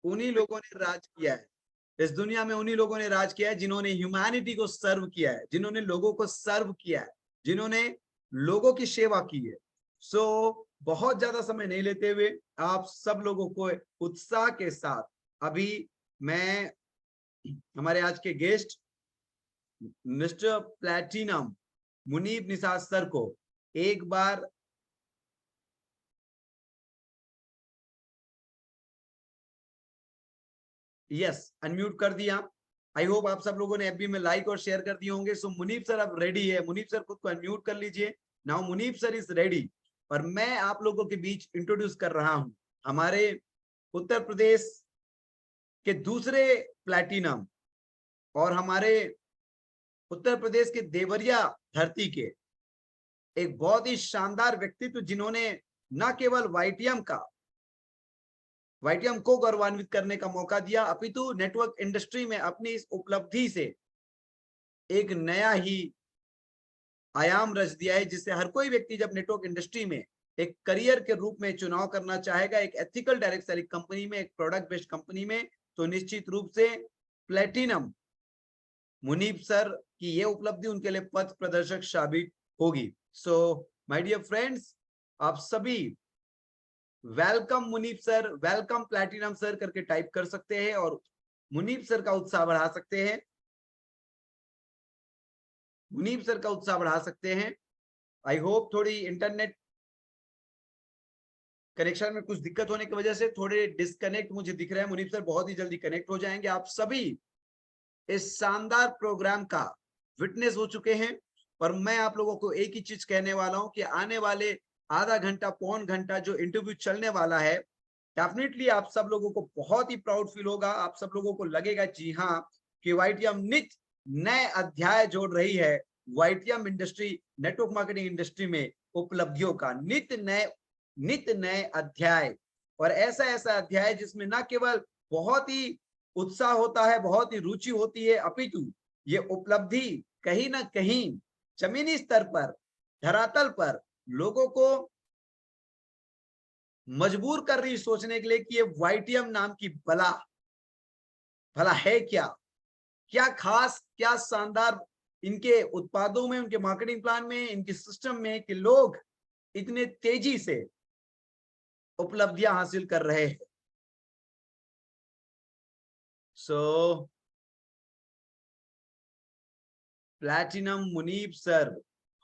उन्हीं लोगों ने राज किया है इस दुनिया में। उन्हीं लोगों ने राज किया है जिन्होंने ह्यूमैनिटी को सर्व किया है, जिन्होंने लोगों को सर्व किया है, जिन्होंने लोगों की सेवा की है। सो बहुत ज्यादा समय नहीं लेते हुए आप सब लोगों को उत्साह के साथ अभी मैं हमारे आज के guest mister platinum Munib Nisar sir को एक बार यस अनम्यूट कर दिया। आई होप आप सब लोगों ने एफबी में लाइक और शेयर कर दिए होंगे। सो मुनीब सर अब रेडी है। मुनीब सर खुद को अनम्यूट कर लीजिए। Now Munib sir is ready और मैं आप लोगों के बीच इंट्रोड्यूस कर रहा हूं हमारे उत्तर प्रदेश के दूसरे प्लैटिनम और हमारे उत्तर प्रदेश के देवरिया धरती के एक बहुत ही शानदार व्यक्तित्व जिन्होंने न केवल वाईटीएम को गौरवान्वित करने का मौका दिया, अपितु नेटवर्क इंडस्ट्री में अपनी इस उपलब्धि से एक नया ही आयाम रच दिया है, जिससे हर कोई व्यक्ति जब नेटवर्क इंडस्ट्री में एक करियर के रूप में चुनाव करना चाहेगा, एक एथिकल डायरेक्ट सेलिंग कंपनी में, एक प्रोडक्ट बेस्ड कंपनी में, तो निश्चित रूप से प्लैटिनम मुनीब सर की ये उपलब्धि उनके लिए पथ प्रदर्शक साबित होगी। सो माय डियर फ्रेंड्स, आप सभी welcome Munib sir, welcome platinum sir करके टाइप कर सकते हैं और मुनीब सर का उत्साह बढ़ा सकते हैं। मुनीब सर का उत्साह बढ़ा सकते हैं। आई होप थोड़ी इंटरनेट कनेक्शन में कुछ दिक्कत होने की वजह से थोड़े डिस्कनेक्ट मुझे दिख रहे हैं। मुनीब सर बहुत ही जल्दी कनेक्ट हो जाएंगे। आप सभी इस शानदार प्रोग्राम का विटनेस हो चुके हैं और मैं आप लोगों को एक ही चीज कहने वाला हूं कि आने वाले आधा घंटा पौन घंटा जो इंटरव्यू चलने वाला है, डेफिनेटली आप सब लोगों को बहुत ही प्राउड फील होगा। आप सब लोगों को लगेगा जी हाँ कि वाईटीएम नित नए अध्याय जोड़ रही है। YTM industry network marketing industry में उपलब्धियों का नित नए अध्याय, और ऐसा ऐसा अध्याय जिसमें न केवल बहुत ही उत्साह होता है, बहुत ही रुचि होती है, अपितु ये उपलब्धि कहीं ना कहीं जमीनी स्तर पर, धरातल पर लोगों को मजबूर कर रही सोचने के लिए कि ये वाईटीएम नाम की बला भला है क्या, क्या खास, क्या शानदार इनके उत्पादों में, उनके मार्केटिंग प्लान में, इनके सिस्टम में कि लोग इतने तेजी से उपलब्धियां हासिल कर रहे हैं। सो प्लैटिनम मुनीब सर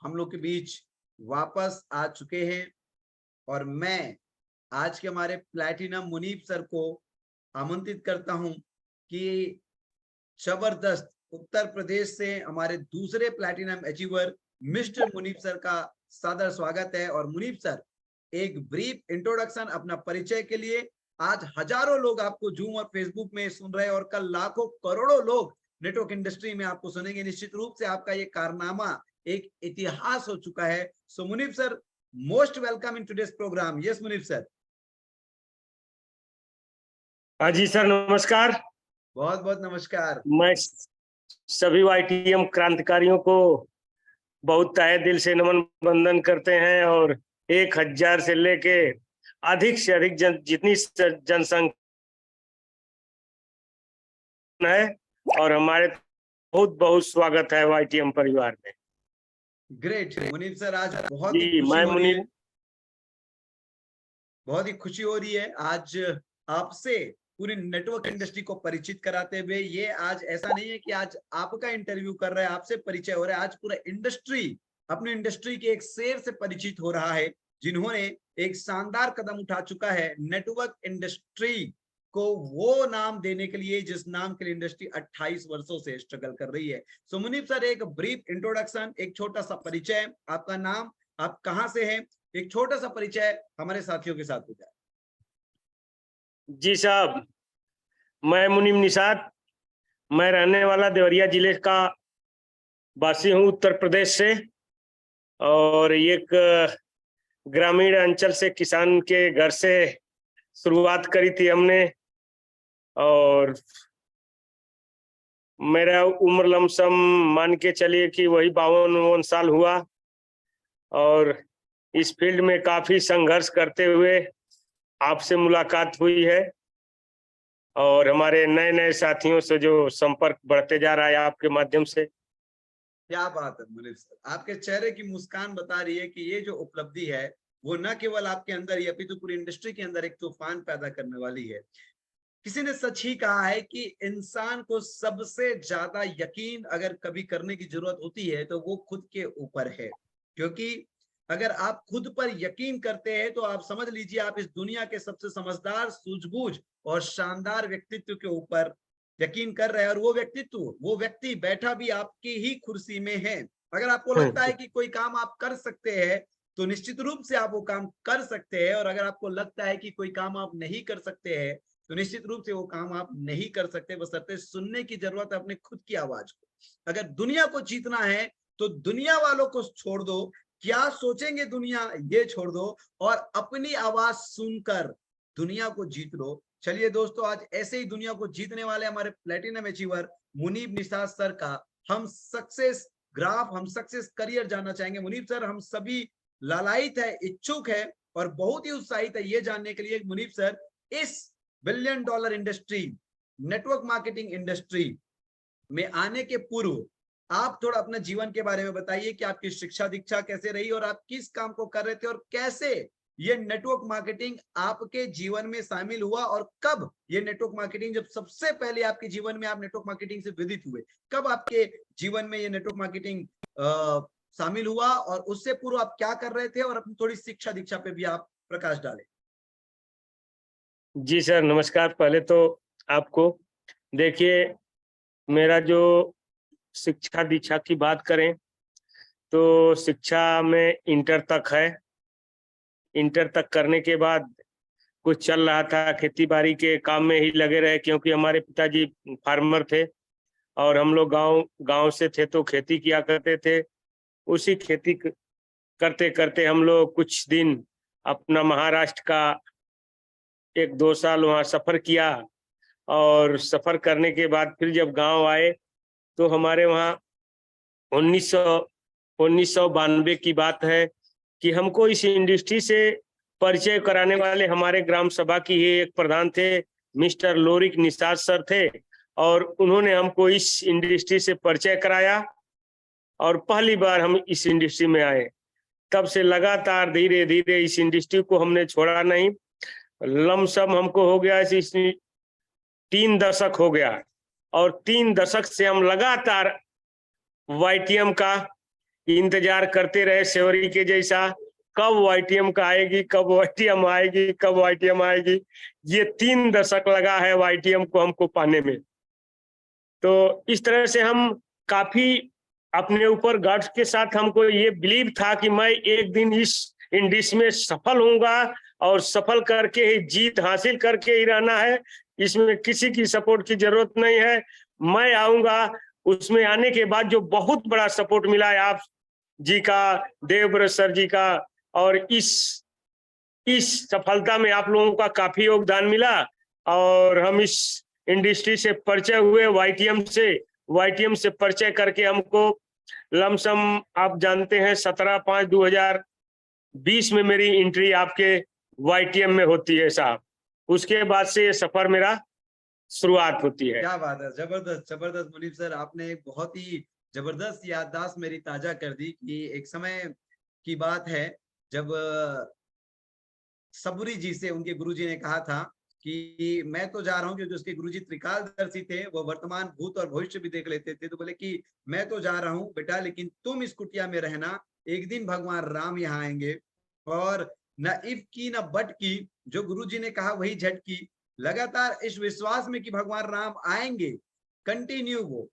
हम लोग के बीच वापस आ चुके हैं और मैं आज के हमारे प्लैटिनम मुनीब सर को आमंत्रित करता हूं कि जबरदस्त उत्तर प्रदेश से हमारे दूसरे platinum achiever mister Munib sir का सादर स्वागत है। और मुनीब सर एक ब्रीफ इंट्रोडक्शन, अपना परिचय के लिए। आज हजारों लोग आपको जूम और फेसबुक में सुन रहे हैं और कल लाखों करोड़ों लोग नेटवर्क इंडस्ट्री में आपको सुनेंगे। निश्चित रूप से आपका ये कारनामा एक इतिहास हो चुका है। So Munib sir, most welcome in today's programme. Yes Munib sir. हाँ जी सर, नमस्कार। बहुत बहुत नमस्कार। मैं सभी वाईटीएम क्रांतिकारियों को बहुत तहे दिल से नमन वंदन करते हैं और 1000 से लेके अधिक से अधिक जितनी जनसंख्या है और हमारे बहुत बहुत स्वागत है वाईटीएम परिवार में। ग्रेट मुनीब सर, आज बहुत ही जी, खुशी मैं हो रही है, मुनीब। बहुत ही खुशी हो रही है आज आपसे पूरी नेटवर्क इंडस्ट्री को परिचित कराते हुए। ये आज ऐसा नहीं है कि आज आपका इंटरव्यू कर रहे हैं, आपसे परिचय हो रहा है। आज पूरा इंडस्ट्री अपनी इंडस्ट्री के एक शेर से परिचित हो रहा है, जिन्होंने एक शानदार कदम उठा चुका है नेटवर्क इंडस्ट्री को वो नाम देने के लिए जिस नाम के लिए इंडस्ट्री 28 वर्षों से स्ट्रगल कर रही है। सो मुनीब सर, एक ब्रीफ इंट्रोडक्शन, एक छोटा सा परिचय, आपका नाम, आप कहां से हैं, एक छोटा सा परिचय हमारे साथियों के साथ हो जाए। जी साहब, मैं मुनीब निसार, मैं रहने वाला देवरिया जिले का वासी हूँ, उत्तर प्रदेश से। और एक ग्रामीण अंचल से, किसान के घर से शुरुआत करी थी हमने और मेरा उम्र लमसम मान के चलिए कि वही 52 साल हुआ और इस फील्ड में काफी संघर्ष करते हुए आपसे मुलाकात हुई है। और हमारे नए नए साथियों से जो संपर्क बढ़ते जा रहा है आपके माध्यम से। क्या बात है मुनीब सर, आपके चेहरे की मुस्कान बता रही है कि ये जो उपलब्धि है वो न केवल आपके अंदर ही अपितु पूरी इंडस्ट्री के अंदर एक तूफान पैदा करने वाली है। किसी ने सच ही कहा है कि इंसान को सबसे ज्यादा यकीन अगर कभी करने की जरूरत होती है तो वो खुद के ऊपर है, क्योंकि अगर आप खुद पर यकीन करते हैं तो आप समझ लीजिए आप इस दुनिया के सबसे समझदार, सूझबूझ और शानदार व्यक्तित्व के ऊपर यकीन कर रहे हैं, और वो व्यक्तित्व, वो व्यक्ति बैठा भी आपकी ही कुर्सी में है। अगर आपको लगता है कि कोई काम आप कर सकते हैं तो निश्चित रूप से आप वो काम कर सकते हैं, और अगर आपको लगता है कि कोई काम आप नहीं कर सकते हैं तो निश्चित रूप से वो काम आप नहीं कर सकते, बशर्ते सुनने की जरूरत है अपने खुद की आवाज को। अगर दुनिया को जीतना है तो दुनिया वालों को छोड़ दो, क्या सोचेंगे दुनिया ये छोड़ दो, और अपनी आवाज सुनकर दुनिया को जीत लो। चलिए दोस्तों, आज ऐसे ही दुनिया को जीतने वाले हमारे platinum achiever Munib Nisar sir का हम सक्सेस ग्राफ, हम सक्सेस करियर जानना चाहेंगे। मुनीब सर, हम सभी लालायित है, इच्छुक है और बहुत ही उत्साहित है ये जानने के लिए मुनीब सर इस $1 billion industry, network marketing industry में आने के पूर्व आप थोड़ा अपने जीवन के बारे में बताइए कि आपकी शिक्षा दीक्षा कैसे रही और आप किस काम को कर रहे थे और कैसे ये नेटवर्क मार्केटिंग आपके जीवन में शामिल हुआ, और कब ये नेटवर्क मार्केटिंग, जब सबसे पहले आपके जीवन में आप नेटवर्क मार्केटिंग से विदित हुए, कब आपके जीवन में ये नेटवर्क मार्केटिंग शामिल हुआ, और उससे पूर्व आप क्या कर रहे थे, और अपनी थोड़ी शिक्षा दीक्षा पे भी आप प्रकाश डालें। जी सर, नमस्कार। पहले तो आपको देखिए, मेरा जो शिक्षा दीक्षा की बात करें तो शिक्षा में इंटर तक है। इंटर तक करने के बाद कुछ चल रहा था, खेती बाड़ी के काम में ही लगे रहे, क्योंकि हमारे पिताजी फार्मर थे और हम लोग गांव से थे तो खेती किया करते थे। उसी खेती करते करते हम लोग कुछ दिन अपना महाराष्ट्र का 1-2 साल वहाँ सफर किया, और सफर करने के बाद फिर जब गांव आए तो हमारे वहाँ 1992 की बात है कि हमको इस इंडस्ट्री से परिचय कराने वाले हमारे ग्राम सभा की ही एक प्रधान थे, मिस्टर लोरिक निषाद सर थे, और उन्होंने हमको इस इंडस्ट्री से परिचय कराया और पहली बार हम इस इंडस्ट्री में आए। तब से लगातार धीरे धीरे इस इंडस्ट्री को हमने छोड़ा नहीं। लमसम हमको हो गया इस 3 दशक हो गया, और 3 दशक से हम लगातार वाईटीएम का इंतजार करते रहे, सेवरी के जैसा, कब वाईटीएम का आएगी, कब वाईटीएम आएगी, कब वाईटीएम आएगी। ये 3 दशक लगा है वाईटीएम को हमको पाने में। तो इस तरह से हम काफी अपने ऊपर गर्व के साथ, हमको ये बिलीव था कि मैं एक दिन इस इंडस्ट्री में सफल होऊंगा और सफल करके ही, जीत हासिल करके ही रहना है। इसमें किसी की सपोर्ट की जरूरत नहीं है, मैं आऊंगा। उसमें आने के बाद जो बहुत बड़ा सपोर्ट मिला है आप जी का, देवव्रत सर जी का, और इस सफलता में आप लोगों का काफी योगदान मिला। और हम इस इंडस्ट्री से परिचय हुए, वाईटीएम से परिचय करके हमको लमसम, आप जानते हैं, 17/5/2020 में मेरी एंट्री आपके वाईटीएम में होती है साहब। उसके बाद से ये सफर मेरा शुरुआत होती है। क्या बात है, जबरदस्त जबरदस्त मुनीब सर, आपने एक बहुत ही जबरदस्त याददाश्त मेरी ताजा कर दी कि एक समय की बात है जब सबुरी जी से उनके गुरुजी ने कहा था कि मैं तो जा रहा हूँ, क्योंकि उसके गुरुजी त्रिकालदर्शी थे, वो वर्तमान, भूत और भविष्य भी देख लेते थे। तो बोले कि मैं तो जा रहा हूँ बेटा, लेकिन तुम इस कुटिया में रहना, एक दिन भगवान राम यहाँ आएंगे। और न इफ की न बट की, जो गुरुजी ने कहा वही झट की। लगातार इस विश्वास में कि भगवान राम आएंगे, कंटिन्यू वो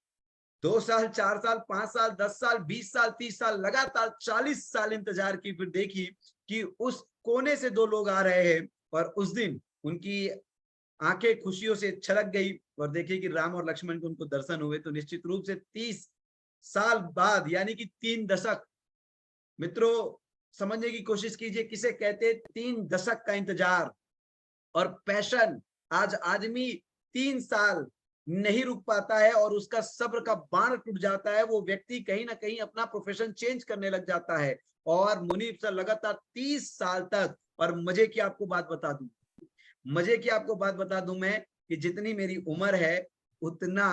2 साल, 4 साल, 5 साल, 10 साल, 20 साल, 30 साल, लगातार 40 साल इंतजार की। फिर देखी कि उस कोने से 2 लोग आ रहे हैं, और उस दिन उनकी आंखें खुशियों से छलक गई, और देखिए कि राम और लक्ष्मण के उनको दर्शन हुए। तो निश्चित रूप से 30 साल बाद, यानी कि 3 दशक, मित्रों समझने की कोशिश कीजिए किसे कहते, 3 दशक का इंतजार और पैशन। आज आदमी 3 साल नहीं रुक पाता है और उसका सब्र का बाण टूट जाता है, वो व्यक्ति कहीं ना कहीं अपना प्रोफेशन चेंज करने लग जाता है। और मुनीब सर लगातार 30 साल तक, और मजे की आपको बात बता दूं मैं कि जितनी मेरी उम्र है उतना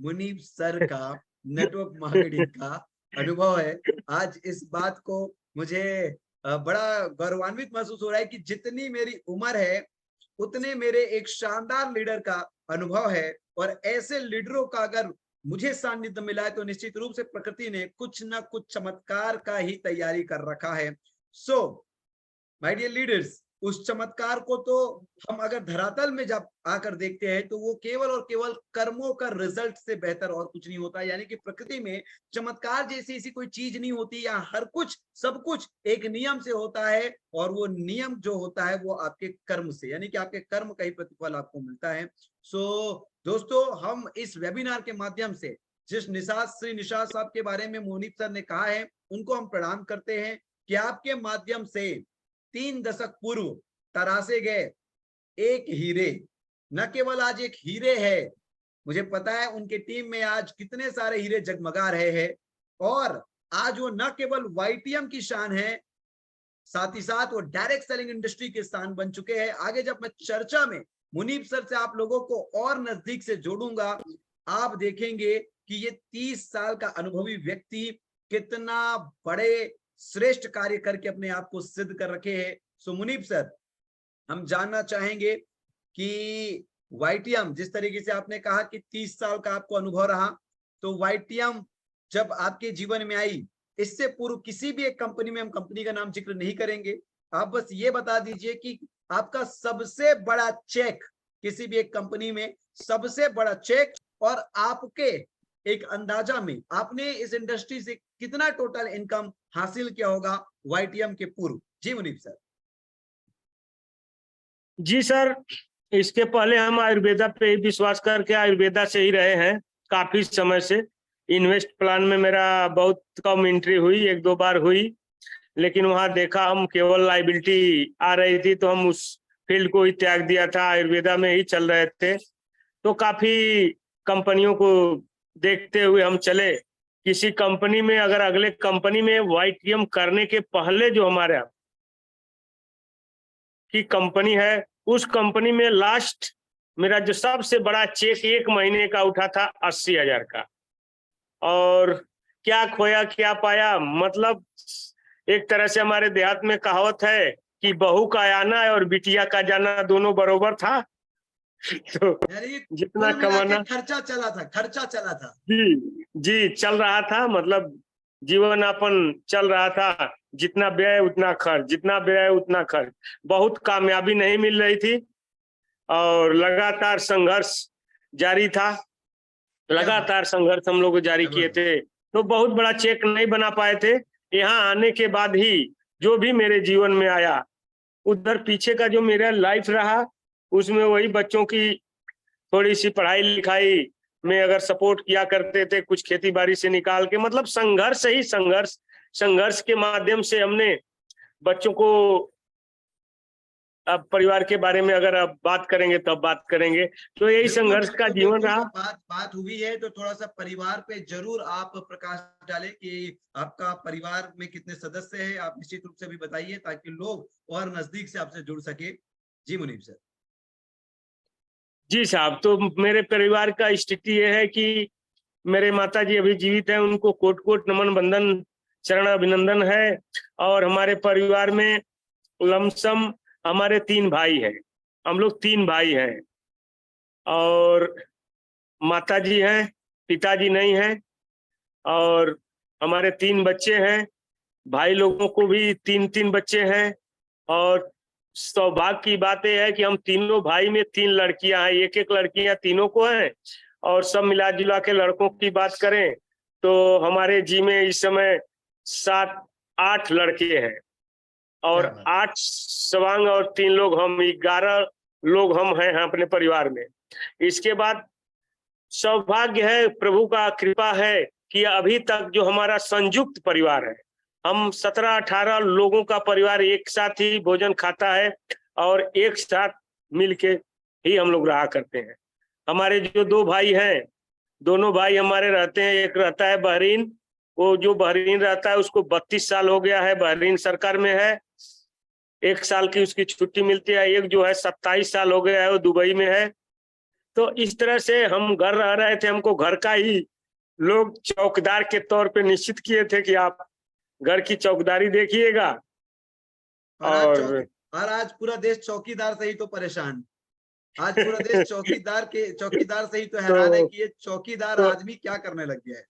मुनीब सर का नेटवर्क मार्केटिंग का अनुभव है। आज इस बात को मुझे बड़ा गौरवान्वित महसूस हो रहा है कि जितनी मेरी उम्र है उतने मेरे एक शानदार लीडर का अनुभव है, और ऐसे लीडरों का अगर मुझे सानिध्य मिला है तो निश्चित रूप से प्रकृति ने कुछ ना कुछ चमत्कार का ही तैयारी कर रखा है। सो माय डियर लीडर्स, उस चमत्कार को तो हम अगर धरातल में जब आकर देखते हैं तो वो केवल और केवल कर्मों का रिजल्ट से बेहतर और कुछ नहीं होता। यानी कि प्रकृति में चमत्कार जैसी ऐसी कोई चीज नहीं होती, या हर कुछ सब कुछ एक नियम से होता है, और वो नियम जो होता है वो आपके कर्म से, यानी कि आपके कर्म का ही प्रतिफल आपको मिलता है। सो दोस्तों, हम इस वेबिनार के माध्यम से जिस श्री निषाद साहब के बारे में मोनीब सर ने कहा है, उनको हम प्रणाम करते हैं कि आपके माध्यम से 3 दशक पूर्व तरासे गए एक हीरे न केवल आज एक हीरे है, मुझे पता है उनके टीम में आज कितने सारे हीरे जगमगा रहे हैं, और आज वो न केवल वाईटीएम की शान है, साथ ही साथ वो डायरेक्ट सेलिंग इंडस्ट्री के स्थान बन चुके हैं। आगे जब मैं चर्चा में मुनीब सर से आप लोगों को और नजदीक से जोड़ूंगा, आप देखेंगे कि ये 30 साल का अनुभवी व्यक्ति कितना बड़े श्रेष्ठ कार्य करके अपने आप को सिद्ध कर रखे हैं। सो मुनीब सर, हम जानना चाहेंगे कि वाईटीएम, जिस तरीके से आपने कहा कि 30 साल का आपको अनुभव रहा, तो वाईटीएम जब आपके जीवन में आई, इससे पूर्व किसी भी एक कंपनी में, हम कंपनी का नाम जिक्र नहीं करेंगे, आप बस ये बता दीजिए कि आपका सबसे बड़ा चेक किसी भी एक कंपनी में, सबसे बड़ा चेक, और आपके एक अंदाजा में आपने इस इंडस्ट्री से कितना टोटल इनकम हासिल किया होगा वाईटीएम के पूर्व। जी मुनीब सर। जी सर, इसके पहले हम आयुर्वेदा पे ही विश्वास करके आयुर्वेदा से ही रहे हैं काफी समय से। इन्वेस्ट प्लान में मेरा बहुत कम एंट्री हुई, 1-2 बार हुई, लेकिन वहां देखा हम केवल लाइबिलिटी आ रही थी तो हम उस फील्ड को ही त्याग दिया था, आयुर्वेदा में ही चल रहे थे। तो काफी कंपनियों को देखते हुए हम चले। किसी कंपनी में अगर अगले कंपनी में वाईटीएम करने के पहले जो हमारे की कंपनी है, उस कंपनी में लास्ट मेरा जो सबसे बड़ा चेक 1 महीने का उठा था 80,000 का। और क्या खोया क्या पाया, मतलब एक तरह से हमारे देहात में कहावत है कि बहू का आना और बिटिया का जाना दोनों बरोबर था। तो जितना कमाना खर्चा चला था। जी चल रहा था, मतलब जीवन यापन चल रहा था, जितना व्यय उतना खर्च, जितना व्यय उतना खर्च। बहुत कामयाबी नहीं मिल रही थी और लगातार संघर्ष जारी था, लगातार संघर्ष हम लोग जारी किए थे, तो बहुत बड़ा चेक नहीं बना पाए थे। यहाँ आने के बाद ही जो भी मेरे जीवन में आया, उधर पीछे का जो मेरा लाइफ रहा उसमें वही बच्चों की थोड़ी सी पढ़ाई लिखाई में अगर सपोर्ट किया करते थे, कुछ खेती बाड़ी से निकाल के, मतलब संघर्ष ही संघर्ष के माध्यम से हमने बच्चों को, अब परिवार के बारे में अगर आप बात करेंगे तब बात करेंगे, तो यही संघर्ष का जीवन रहा। बात हुई है तो थोड़ा सा परिवार पे जरूर आप प्रकाश डालें कि आपका परिवार में कितने सदस्य हैं, आप निश्चित रूप से भी बताइए ताकि लोग और नजदीक से आपसे जुड़ सके। जी मुनीब सर। जी साहब, तो मेरे परिवार का स्थिति ये है कि मेरे माताजी अभी जीवित हैं, उनको कोट कोट नमन बंदन चरण अभिनंदन है। और हमारे परिवार में लमसम हमारे 3 भाई हैं, हम लोग 3 भाई हैं, और माताजी हैं, पिताजी नहीं हैं, और हमारे 3 बच्चे हैं। भाई लोगों को भी 3-3 बच्चे हैं, और सौभाग्य की बात यह है कि हम तीनों भाई में 3 लड़कियां हैं, एक लड़कियां तीनों को हैं। और सब मिला जुला के लड़कों की बात करें तो हमारे जी में इस समय 7-8 लड़के हैं, और 8 सवांग और 3 लोग हम, 11 लोग हम हैं अपने परिवार में। इसके बाद सौभाग्य है, प्रभु का कृपा है कि अभी तक जो हमारा संयुक्त परिवार है, हम 17-18 लोगों का परिवार एक साथ ही भोजन खाता है और एक साथ मिलके ही हम लोग रहा करते हैं। हमारे जो 2 भाई हैं, दोनों भाई हमारे रहते हैं, एक रहता है बहरीन, वो जो बहरीन रहता है उसको 32 साल हो गया है, बहरीन सरकार में है, 1 साल की उसकी छुट्टी मिलती है। एक जो है 27 साल हो गया है, वो दुबई में है। तो इस तरह से हम घर रह रहे थे, हमको घर का ही लोग चौकीदार के तौर पे निश्चित किए थे कि आप घर की चौकीदारी देखिएगा। और और आज पूरा देश चौकीदार से ही तो परेशान, आज पूरा देश चौकीदार से ही तो हैरान है तो, कि ये चौकीदार तो आदमी क्या करने लग गया है।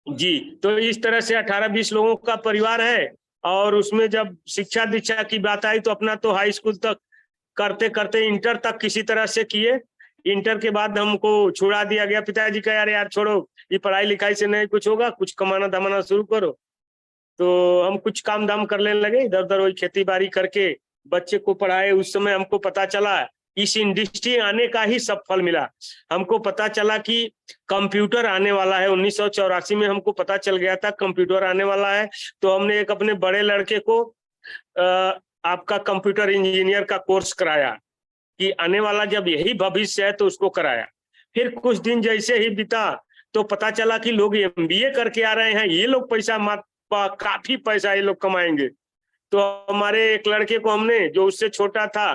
जी, तो इस तरह से 18-20 लोगों का परिवार है। और उसमें जब शिक्षा दीक्षा की बात आई तो अपना तो हाई स्कूल तक करते करते इंटर तक किसी तरह से किए। इंटर के बाद हमको छुड़ा दिया गया, पिताजी का यार छोड़ो, ये पढ़ाई लिखाई से नहीं कुछ होगा, कुछ कमाना धमाना शुरू करो। तो हम कुछ काम धाम करने लगे, इधर उधर वही खेती बाड़ी करके बच्चे को पढ़ाए। उस समय हमको पता चला, इस इंडस्ट्री आने का ही सब फल मिला। हमको पता चला कि कंप्यूटर आने वाला है। 1984 में हमको पता चल गया था कंप्यूटर आने वाला है। तो हमने एक अपने बड़े लड़के को आपका कंप्यूटर इंजीनियर का कोर्स कराया कि आने वाला जब यही भविष्य है तो उसको कराया। फिर कुछ दिन जैसे ही बीता तो पता चला कि लोग MBA करके आ रहे हैं, ये लोग काफी पैसा ये लोग कमाएंगे। तो हमारे एक लड़के को हमने, जो उससे छोटा था,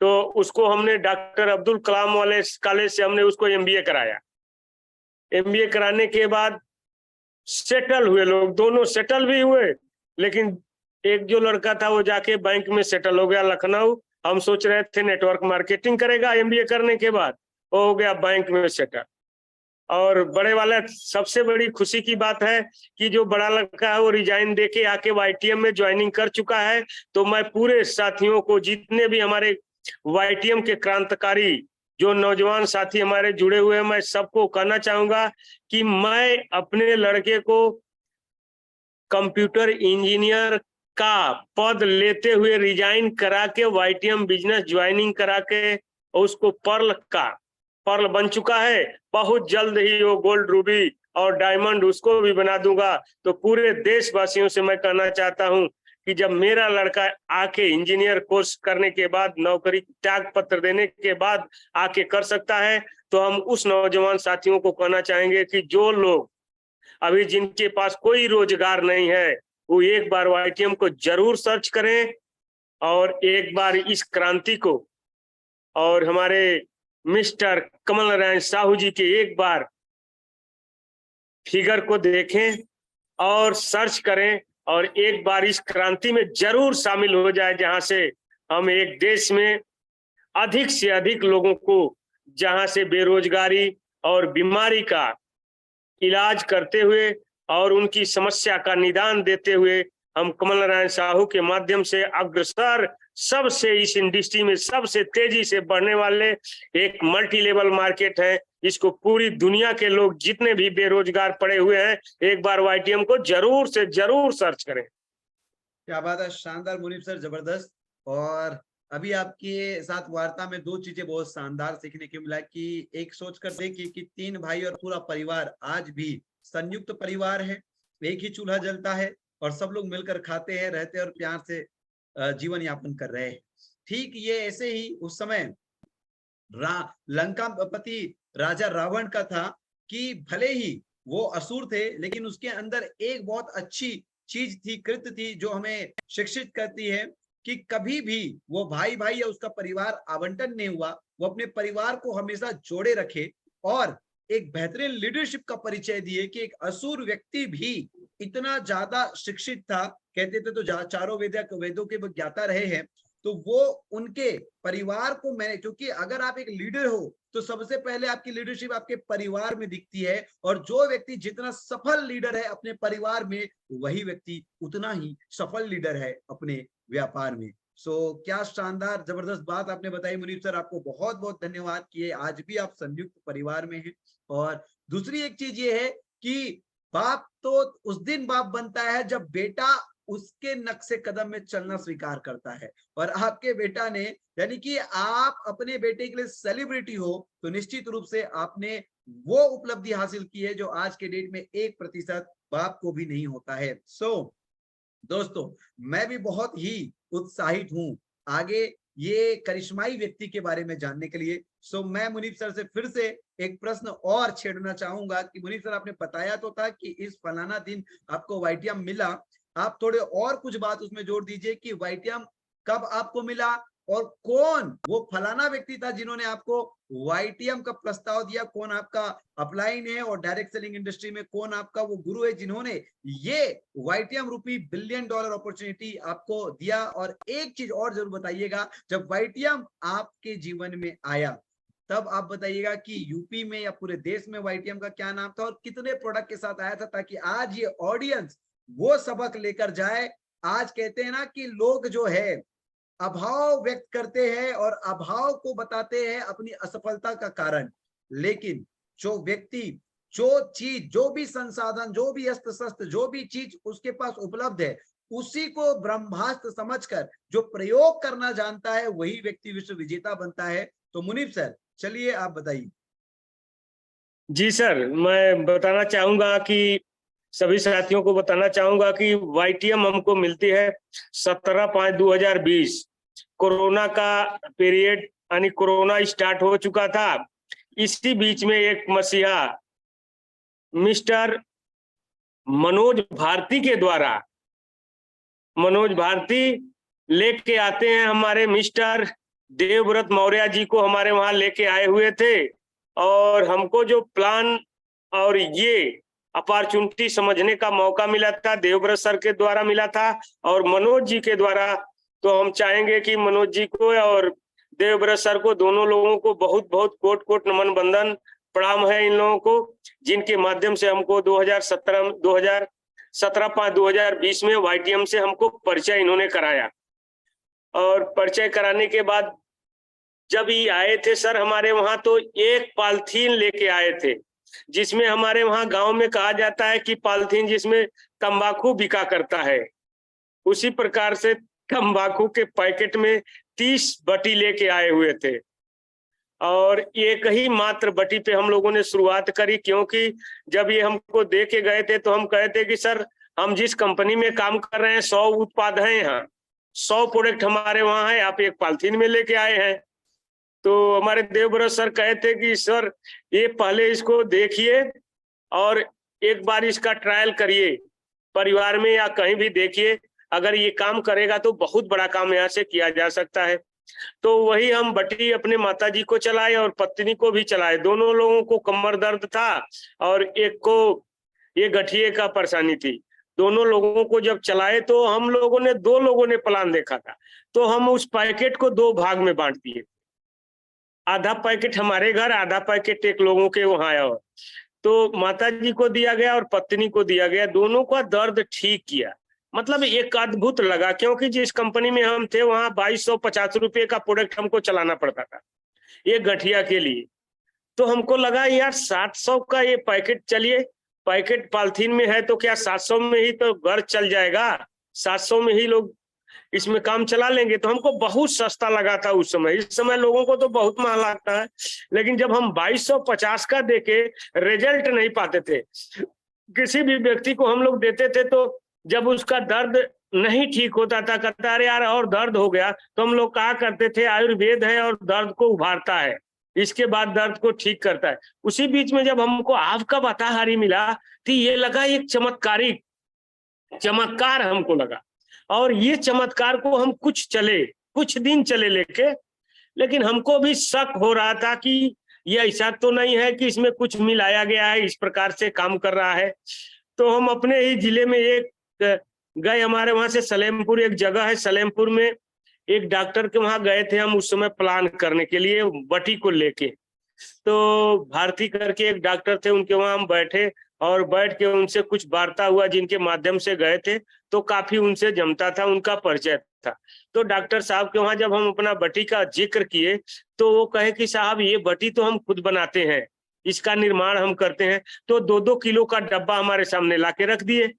तो उसको हमने डॉक्टर अब्दुल कलाम वाले कॉलेज से हमने उसको MBA कराया। MBA कराने के बाद सेटल हुए लोग, दोनों सेटल भी हुए। लेकिन एक जो लड़का था वो जाके बैंक में सेटल हो गया लखनऊ। हम सोच रहे थे नेटवर्क मार्केटिंग करेगा MBA करने के बाद, वो हो गया बैंक में सेटल। और बड़े वाला सबसे बड़ी खुशी की बात है कि जो बड़ा लड़का है वो रिजाइन देके आके YTM में ज्वाइनिंग कर चुका है। तो मैं पूरे साथियों को, जितने भी हमारे YTM के क्रांतिकारी जो नौजवान साथी हमारे जुड़े हुए हैं, मैं सबको कहना चाहूंगा कि मैं अपने लड़के को कंप्यूटर इंजीनियर का पद लेते हुए रिजाइन करा के YTM बिजनेस ज्वाइनिंग करा के उसको पर्ल बन चुका है। बहुत जल्द ही वो गोल्ड, रूबी और डायमंड उसको भी बना दूंगा। तो पूरे देशवासियों से मैं कहना चाहता हूं कि जब मेरा लड़का आके इंजीनियर कोर्स करने के बाद, नौकरी त्याग पत्र देने के बाद आके कर सकता है, तो हम उस नौजवान साथियों को कहना चाहेंगे कि जो लोग अभी जिनके पास कोई रोजगार नहीं है, वो एक बार YTM को जरूर सर्च करें और एक बार इस क्रांति को और हमारे मिस्टर कमल नारायण साहू जी के एक बार फिगर को देखें और सर्च करें और एक बार इस क्रांति में जरूर शामिल हो जाए, जहां से हम एक देश में अधिक से अधिक लोगों को, जहां से बेरोजगारी और बीमारी का इलाज करते हुए और उनकी समस्या का निदान देते हुए हम कमल नारायण साहू के माध्यम से अग्रसर, सबसे इस इंडस्ट्री में सबसे तेजी से बढ़ने वाले एक मल्टी लेवल मार्केट है। इसको पूरी दुनिया के लोग जितने भी बेरोजगार पड़े हुए हैं, एक बार YTM को जरूर से जरूर सर्च करें। क्या बात है, शानदार मुनीब सर, जबरदस्त। और अभी आपके साथ वार्ता में दो चीजें बहुत शानदार सीखने को मिला कि एक सोच कर देखिए कि 3 भाई और पूरा परिवार आज भी संयुक्त परिवार है, एक ही चूल्हा जलता है और सब लोग मिलकर खाते हैं, रहते हैं और प्यार से जीवन यापन कर रहे हैं। ठीक ये ऐसे ही उस समय लंकापति राजा रावण का था कि भले ही वो असुर थे, लेकिन उसके अंदर एक बहुत अच्छी चीज थी, कृत्य थी, जो हमें शिक्षित करती है कि कभी भी वो भाई भाई या उसका परिवार आवंटन नहीं हुआ, वो अपने परिवार को हमेशा जोड़े रखे और एक बेहतरीन लीडरशिप का परिचय दिए कि एक असुर व्यक्ति भी इतना ज्यादा शिक्षित था, कहते थे तो चारों वेदों के ज्ञाता रहे हैं। तो वो उनके परिवार को मैंने, क्योंकि अगर आप एक लीडर हो तो सबसे पहले आपकी लीडरशिप आपके परिवार में दिखती है, और जो व्यक्ति जितना सफल लीडर है अपने परिवार में, वही व्यक्ति उतना ही सफल लीडर है अपने व्यापार में। क्या शानदार जबरदस्त बात आपने बताई मुनीब सर, आपको बहुत बहुत धन्यवाद कि आज भी आप संयुक्त परिवार में हैं। और दूसरी एक चीज ये है कि बाप तो उस दिन बाप बनता है जब बेटा उसके नक्शे कदम में चलना स्वीकार करता है, और आपके बेटा ने, यानी कि आप अपने बेटे के लिए सेलिब्रिटी हो, तो निश्चित रूप से आपने वो उपलब्धि हासिल की है जो आज के डेट में 1% बाप को भी नहीं होता है। दोस्तों, मैं भी बहुत ही उत्साहित हूं आगे ये करिश्माई व्यक्ति के बारे में जानने के लिए। मैं मुनीब सर से फिर से एक प्रश्न और छेड़ना चाहूंगा कि मुनीब सर, आपने बताया तो था कि इस फलाना दिन आपको YTM मिला, आप थोड़े और कुछ बात उसमें जोड़ दीजिए कि YTM कब आपको मिला, और कौन वो फलाना व्यक्ति था जिन्होंने आपको YTM का प्रस्ताव दिया, कौन आपका अपलाइन है और डायरेक्ट सेलिंग इंडस्ट्री में कौन आपका वो गुरु है जिन्होंने ये YTM रूपी $1 बिलियन अपॉर्चुनिटी आपको दिया। और एक चीज और जरूर बताइएगा, जब YTM आपके जीवन में आया तब आप बताइएगा कि यूपी में या पूरे देश में YTM का क्या नाम था और कितने प्रोडक्ट के साथ आया था, ताकि आज ये ऑडियंस वो सबक लेकर जाए। आज कहते हैं ना कि लोग जो है अभाव व्यक्त करते हैं और अभाव को बताते हैं अपनी असफलता का कारण, लेकिन जो व्यक्ति जो चीज, जो भी संसाधन, जो भी अस्त्र शस्त्र, जो भी चीज उसके पास उपलब्ध है, उसी को ब्रह्मास्त्र समझकर जो प्रयोग करना जानता है, वही व्यक्ति विश्व विजेता बनता है। तो मुनीब सर, चलिए आप बताइए। जी सर, मैं बताना चाहूंगा कि सभी साथियों को बताना चाहूंगा कि YTM हमको मिलती है 17/5/2020। कोरोना का पीरियड यानी कोरोना स्टार्ट हो चुका था। इसी बीच में एक मसीहा मिस्टर मनोज भारती के द्वारा, मनोज भारती लेके आते हैं, हमारे मिस्टर देवव्रत मौर्य जी को हमारे वहां लेके आए हुए थे। और हमको जो प्लान और ये अपॉर्चुनिटी समझने का मौका मिला था, देवव्रत सर के द्वारा मिला था और मनोज जी के द्वारा। तो हम चाहेंगे कि मनोज जी को और देवव्रत सर को, दोनों लोगों को बहुत बहुत कोट कोट नमन बंदन प्रणाम है इन लोगों को, जिनके माध्यम से हमको 2017/5/2020 में YTM से हमको परिचय इन्होंने कराया। और परिचय कराने के बाद जब ये आए थे सर हमारे वहां, तो एक पॉलिथीन लेके आए थे, जिसमें हमारे वहां गांव में कहा जाता है कि पॉलिथीन जिसमें तंबाकू बिका करता है, उसी प्रकार से तंबाकू के पैकेट में 30 बटी लेके आए हुए थे। और एक ही मात्र बटी पे हम लोगों ने शुरुआत करी, क्योंकि जब ये हमको दे के गए थे तो हम कहे थे कि सर हम जिस कंपनी में काम कर रहे हैं 100 उत्पाद हैं, यहाँ 100 प्रोडक्ट हमारे वहां है, आप एक पॉलिथीन में लेके आए हैं। तो हमारे देवव्रत सर कहे थे कि सर ये पहले इसको देखिए और एक बार इसका ट्रायल करिए, परिवार में या कहीं भी देखिए, अगर ये काम करेगा तो बहुत बड़ा काम यहाँ से किया जा सकता है। तो वही हम बटी अपने माताजी को चलाए और पत्नी को भी चलाए। दोनों लोगों को कमर दर्द था और एक को ये गठिए का परेशानी थी। दोनों लोगों को जब चलाए तो हम लोगों ने, 2 लोगों ने प्लान देखा था, तो हम उस पैकेट को 2 भाग में बांट दिए। आधा पैकेट हमारे घर, आधा पैकेट एक लोगों के वहां आया। तो माताजी को दिया गया और पत्नी को दिया गया। दोनों का दर्द ठीक किया, मतलब एक अद्भुत लगा, क्योंकि जिस कंपनी में हम थे वहां 2250 रुपये का प्रोडक्ट हमको चलाना पड़ता था ये गठिया के लिए। तो हमको लगा यार 700 का ये पैकेट, चलिए पैकेट पॉलिथीन में है तो क्या 700 में ही तो घर चल जाएगा, 700 में ही लोग इसमें काम चला लेंगे। तो हमको बहुत सस्ता लगा था उस समय। इस समय लोगों को तो बहुत महंगा लगता है, लेकिन जब हम 2250 का देके रिजल्ट नहीं पाते थे, किसी भी व्यक्ति को हम लोग देते थे, तो जब उसका दर्द नहीं ठीक होता था, कहता अरे यार और दर्द हो गया, तो हम लोग कहा करते थे आयुर्वेद है और दर्द को उभारता है, इसके बाद दर्द को ठीक करता है। उसी बीच में जब हमको आपका बताहारी मिला तो ये लगा एक चमत्कार हमको लगा। और ये चमत्कार को हम कुछ दिन चले लेके, लेकिन हमको भी शक हो रहा था कि ये ऐसा तो नहीं है कि इसमें कुछ मिलाया गया है, इस प्रकार से काम कर रहा है। तो हम अपने ही जिले में एक गए, हमारे वहां से सलेमपुर एक जगह है, सलेमपुर में एक डॉक्टर के वहां गए थे हम उस समय प्लान करने के लिए बटी को लेके। तो भारती करके एक डॉक्टर थे, उनके वहां हम बैठे और बैठ के उनसे कुछ वार्ता हुआ, जिनके माध्यम से गए थे, तो काफी उनसे जमता था, उनका परिचय था। तो डॉक्टर साहब के वहां जब हम अपना बटी का जिक्र किए तो वो कहे कि साहब ये बटी तो हम खुद बनाते हैं, इसका निर्माण हम करते हैं। तो 2-2 किलो का डब्बा हमारे सामने ला के रख दिए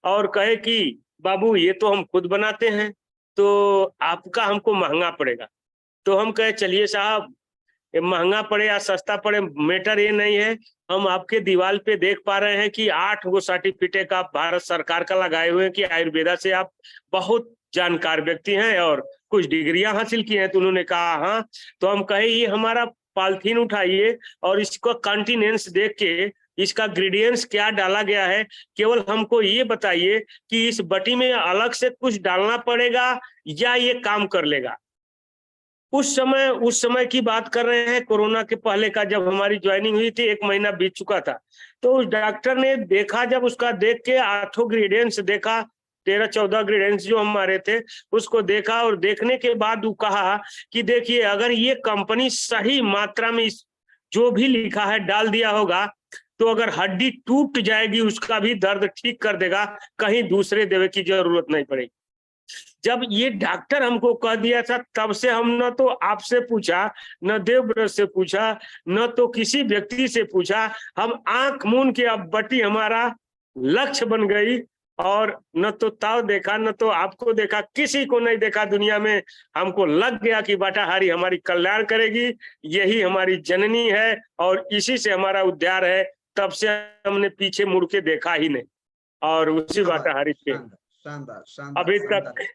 और कहे कि बाबू ये तो हम खुद बनाते हैं, तो आपका हमको महंगा पड़ेगा। तो हम कहे चलिए साहब, ये महंगा पड़े या सस्ता पड़े मैटर ये नहीं है, हम आपके दीवार पे देख पा रहे हैं कि 8 गो सर्टिफिकेट आप भारत सरकार का लगाए हुए हैं कि आयुर्वेदा से आप बहुत जानकार व्यक्ति हैं और कुछ डिग्रियां हासिल की हैं। तो उन्होंने कहा हाँ। तो हम कहे ये हमारा पॉलिथीन उठाइए और इसको कंटिनेंस देख के इसका ग्रेडियंट्स क्या डाला गया है, केवल हमको ये बताइए कि इस बटी में अलग से कुछ डालना पड़ेगा या ये काम कर लेगा। उस समय की बात कर रहे हैं, कोरोना के पहले का, जब हमारी ज्वाइनिंग हुई थी, 1 महीना बीत चुका था। तो उस डॉक्टर ने देखा, जब उसका देख के 8 ग्रेडियंट्स देखा, 13-14 ग्रेडियंट्स जो हमारे थे, उसको देखा, और देखने के बाद वो कहा कि देखिए, अगर ये कंपनी सही मात्रा में जो भी लिखा है डाल दिया होगा, तो अगर हड्डी टूट जाएगी उसका भी दर्द ठीक कर देगा, कहीं दूसरे दवा की जरूरत नहीं पड़ेगी। जब ये डॉक्टर हमको कह दिया था, तब से हम न तो आपसे पूछा, न देवव्रत से पूछा, न तो किसी व्यक्ति से पूछा, हम आंख मूंद के, अब बटी हमारा लक्ष्य बन गई, और न तो ताव देखा, न तो आपको देखा, किसी को नहीं देखा दुनिया में। हमको लग गया कि बाटाहारी हमारी कल्याण करेगी, यही हमारी जननी है और इसी से हमारा उद्धार है। तब से हमने पीछे मुड़ के देखा ही नहीं, और उसी बाटाहारी के शानदार शानदार अभी शानदार। तक।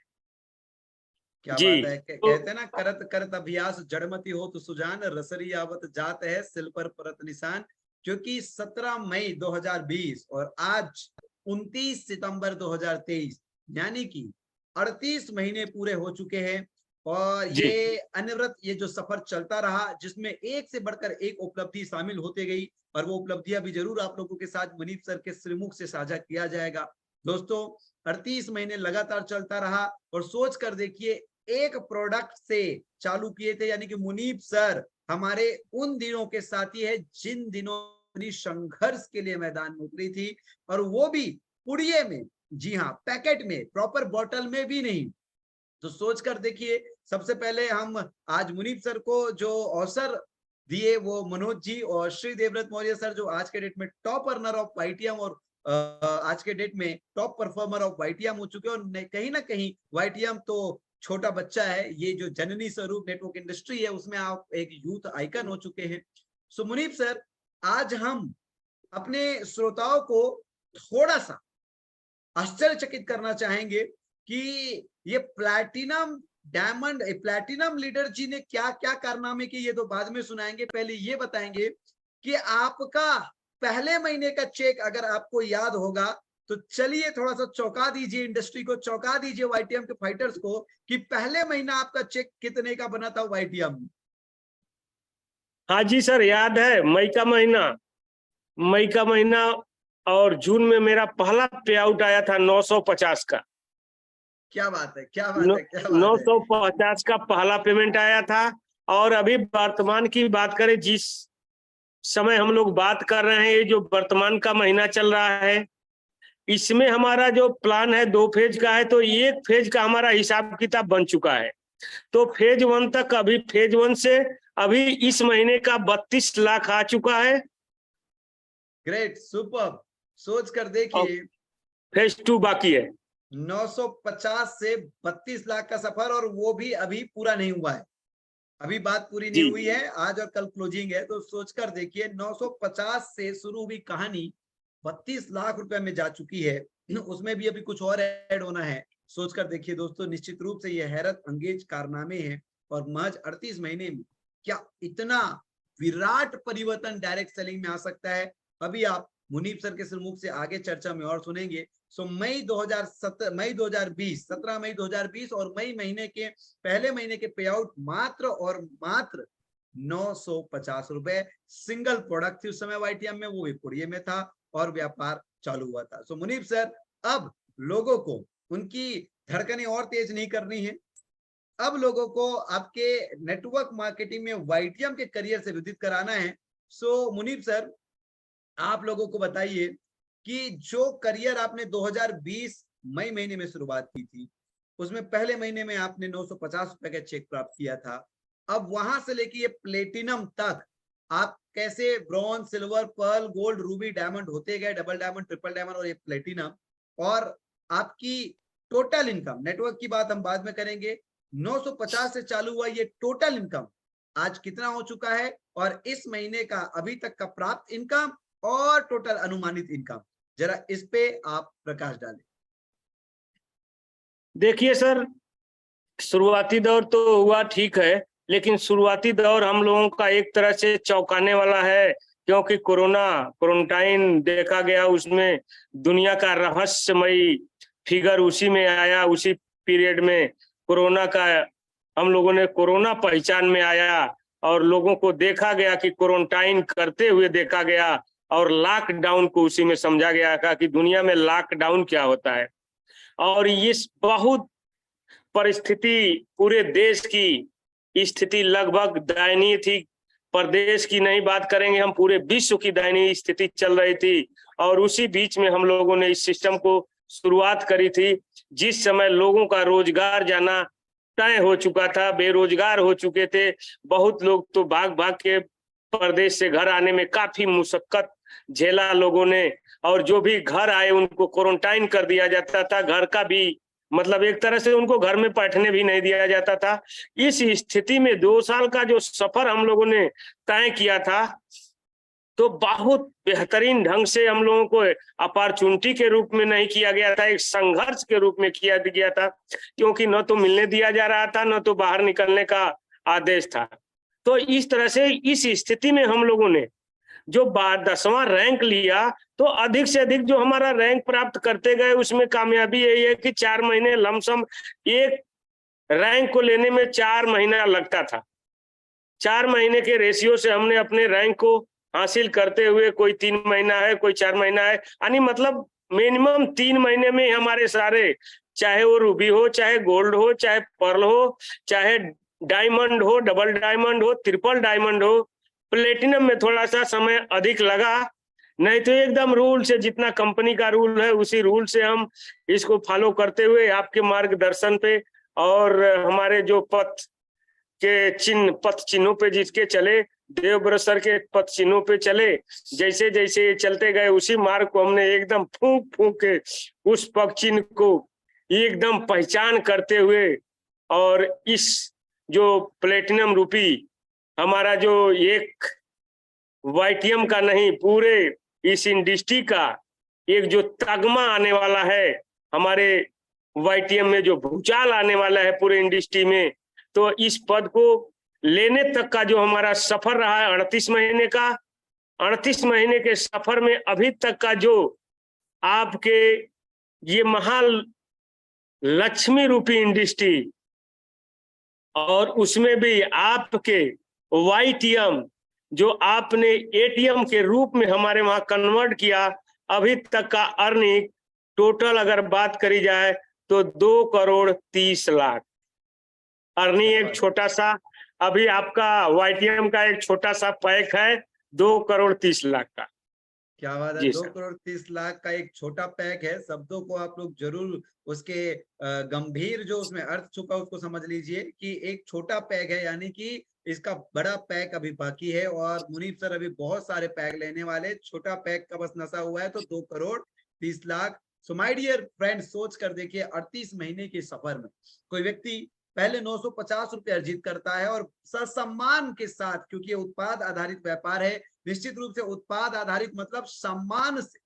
क्या जी, बात है। कहते हैं ना, करत करत अभ्यास जड़मति हो तो सुजान, रसरी आवत जात है सिल पर परत निशान। क्योंकि 17 मई 2020 और आज 29 सितंबर 2023, यानी कि 38 महीने पूरे हो चुके हैं, और जी, ये अनवरत ये जो सफर चलता रहा, जिसमें एक से बढ़कर एक उपलब्धि शामिल होते गई, और वो उपलब्धियां भी जरूर आप लोगों के साथ मुनीब सर के श्रीमुख से साझा किया जाएगा। दोस्तों, 38 महीने लगातार चलता रहा, और सोच कर देखिए, एक प्रोडक्ट से चालू किए थे, यानी कि मुनीब सर हमारे उन दिनों के साथी है जिन दिनों संघर्ष के लिए मैदान में उतरी थी, और वो भी पुड़िये में, जी हाँ, पैकेट में, प्रॉपर बॉटल में भी नहीं। तो सोच कर देखिए, सबसे पहले हम आज मुनीब सर को जो अवसर दिए, वो मनोज जी और श्री देवव्रत मौर्य सर, जो आज के डेट में टॉप अर्नर ऑफ वाईटीएम और आज के डेट में टॉप परफॉर्मर ऑफ वाईटीएम हो चुके हैं। और कहीं ना कहीं वाईटीएम तो छोटा बच्चा है, ये जो जननी स्वरूप नेटवर्क इंडस्ट्री है, उसमें आप एक यूथ आइकन हो चुके हैं। सो मुनीब सर, आज हम अपने श्रोताओं को थोड़ा सा आश्चर्यचकित करना चाहेंगे कि ये प्लैटिनम डायमंड, प्लैटिनम लीडर जी ने क्या क्या कारनामे किए, ये तो बाद में सुनाएंगे। पहले ये बताएंगे कि आपका पहले महीने का चेक अगर आपको याद होगा, तो चलिए थोड़ा सा चौंका दीजिए, इंडस्ट्री को चौंका दीजिए, वाईटीएम के फाइटर्स को, कि पहले महीना आपका चेक कितने का बना था वाईटीएम में। हाँ जी सर, याद है। मई का महीना और जून में मेरा पहला पे आउट आया था 950 का। क्या बात है, क्या बात है, क्या बात है। 950 का पहला पेमेंट आया था। और अभी वर्तमान की बात करें, जिस समय हम लोग बात कर रहे हैं, ये जो वर्तमान का महीना चल रहा है, इसमें हमारा जो प्लान है 2 फेज का है, तो 1 फेज का हमारा हिसाब किताब बन चुका है। तो फेज 1 तक, अभी फेज 1 से अभी इस महीने का 32 लाख आ चुका है। Great, super. सोच कर देखिए, फेज 2 बाकी है। 950 से 32 लाख का सफर, और वो भी अभी पूरा नहीं हुआ है, अभी बात पूरी नहीं जी, हुई है, आज और कल क्लोजिंग है। तो सोचकर देखिए, 950 से शुरू हुई कहानी 32 लाख रुपए में जा चुकी है, उसमें भी अभी कुछ और ऐड होना है। सोचकर देखिए दोस्तों, निश्चित रूप से ये हैरत अंगेज कारनामे हैं, और महज 38 महीने में क्या इतना विराट परिवर्तन डायरेक्ट सेलिंग में आ सकता है, अभी आप मुनीब सर के मुख से आगे चर्चा में और सुनेंगे। सो मई 2020, 17 मई 2020 और मई महीने के पहले महीने के पे आउट मात्र और मात्र 950 रुपए। सिंगल प्रोडक्ट थी उस समय वाईटीएम में, वो भी पुड़िये में था, और व्यापार चालू हुआ था। सो मुनीब सर, अब लोगों को उनकी धड़कनें और तेज नहीं करनी है, अब लोगों को आपके नेटवर्क मार्केटिंग में वाईटीएम के करियर से विदित कराना है। सो मुनीब सर, आप लोगों को बताइए कि जो करियर आपने 2020 मई महीने में शुरुआत की थी, उसमें पहले महीने में आपने 950 रुपए का चेक प्राप्त किया था, अब वहां से लेके ये प्लेटिनम तक आप कैसे bronze, silver, pearl, gold, ruby, diamond होते गए, डबल डायमंड, ट्रिपल डायमंड और ये प्लेटिनम, और आपकी टोटल इनकम, नेटवर्क की बात हम बाद में करेंगे, 950 से चालू हुआ ये टोटल इनकम आज कितना हो चुका है, और इस महीने का अभी तक का प्राप्त इनकम और टोटल अनुमानित इनकम, जरा इस पे आप प्रकाश डालें। देखिए सर, शुरुआती दौर तो हुआ ठीक है, लेकिन शुरुआती दौर हम लोगों का एक तरह से चौंकाने वाला है, क्योंकि क्वारंटाइन देखा गया, उसमें दुनिया का रहस्यमयी फिगर उसी में आया, उसी पीरियड में कोरोना का हम लोगों ने कोरोना पहचान में आया और लोगों को देखा गया कि क्वारंटाइन करते हुए देखा गया और लॉकडाउन को उसी में समझा गया था कि दुनिया में लॉकडाउन क्या होता है। और इस बहुत परिस्थिति पूरे देश की स्थिति लगभग दयनीय थी। प्रदेश की नहीं बात करेंगे हम, पूरे विश्व की दयनीय स्थिति चल रही थी। और उसी बीच में हम लोगों ने इस सिस्टम को शुरुआत करी थी, जिस समय लोगों का रोजगार जाना तय हो चुका था, बेरोजगार हो चुके थे। बहुत लोग तो भाग भाग के प्रदेश से घर आने में काफी मुशक्कत झेला लोगों ने, और जो भी घर आए उनको क्वारंटाइन कर दिया जाता था। घर का भी मतलब एक तरह से उनको घर में बैठने भी नहीं दिया जाता था। इस स्थिति में 2 साल का जो सफर हम लोगों ने तय किया था, तो बहुत बेहतरीन ढंग से हम लोगों को अपॉर्चुनिटी के रूप में नहीं किया गया था, एक संघर्ष के रूप में किया गया था, क्योंकि न तो मिलने दिया जा रहा था, न तो बाहर निकलने का आदेश था। तो इस तरह से इस स्थिति में हम लोगों ने जो 10वां रैंक लिया, तो अधिक से अधिक जो हमारा रैंक प्राप्त करते गए, उसमें कामयाबी यही है कि 4 महीने लमसम एक रैंक को लेने में 4 महीना लगता था। 4 महीने के रेशियो से हमने अपने रैंक को हासिल करते हुए, कोई 3 महीना है, कोई 4 महीना है, यानी मतलब मिनिमम 3 महीने में ही हमारे सारे, चाहे वो रूबी हो, चाहे गोल्ड हो, चाहे पर्ल हो, चाहे डायमंड हो, डबल डायमंड हो, ट्रिपल डायमंड हो, प्लेटिनम में थोड़ा सा समय अधिक लगा, नहीं तो एकदम रूल से, जितना कंपनी का रूल है उसी रूल से हम इसको फॉलो करते हुए आपके मार्गदर्शन पे और हमारे जो पथ चिन्हों पे जिसके चले, देवव्रत सर के पथ चिन्हों पे चले, जैसे जैसे चलते गए उसी मार्ग को हमने एकदम फूंक फूंक के उस पथ चिन्ह को एकदम पहचान करते हुए, और इस जो प्लेटिनम रूपी हमारा जो एक वाईटीएम का नहीं, पूरे इस इंडस्ट्री का एक जो तगमा आने वाला है, हमारे वाईटीएम में जो भूचाल आने वाला है पूरे इंडस्ट्री में, तो इस पद को लेने तक का जो हमारा सफर रहा है 38 महीने का, 38 महीने के सफर में अभी तक का जो आपके ये महालक्ष्मी रूपी इंडस्ट्री, और उसमें भी आपके वाईटीएम जो आपने एटीएम के रूप में हमारे वहां कन्वर्ट किया, अभी तक का अर्निंग टोटल अगर बात करी जाए तो 2,30,00,000 अर्निंग। एक छोटा सा अभी आपका वाईटीएम का एक छोटा सा पैक है 2,30,00,000 का। क्या बात है, जी 2,30,00,000 का एक छोटा पैक है। शब्दों को आप लोग जरूर उसके गंभीर जो उसमें अर्थ छुपा उसको समझ लीजिए कि एक छोटा पैक है, यानी कि इसका बड़ा पैक अभी बाकी है और मुनीब सर अभी बहुत सारे पैक लेने वाले। छोटा पैक का बस नशा हुआ है तो 2,30,00,000। सो माय डियर फ्रेंड, सोच कर देखिए 38 महीने के सफर में कोई व्यक्ति पहले 950 रुपए अर्जित करता है और ससम्मान के साथ, क्योंकि ये उत्पाद आधारित व्यापार है, निश्चित रूप से उत्पाद आधारित मतलब सम्मान से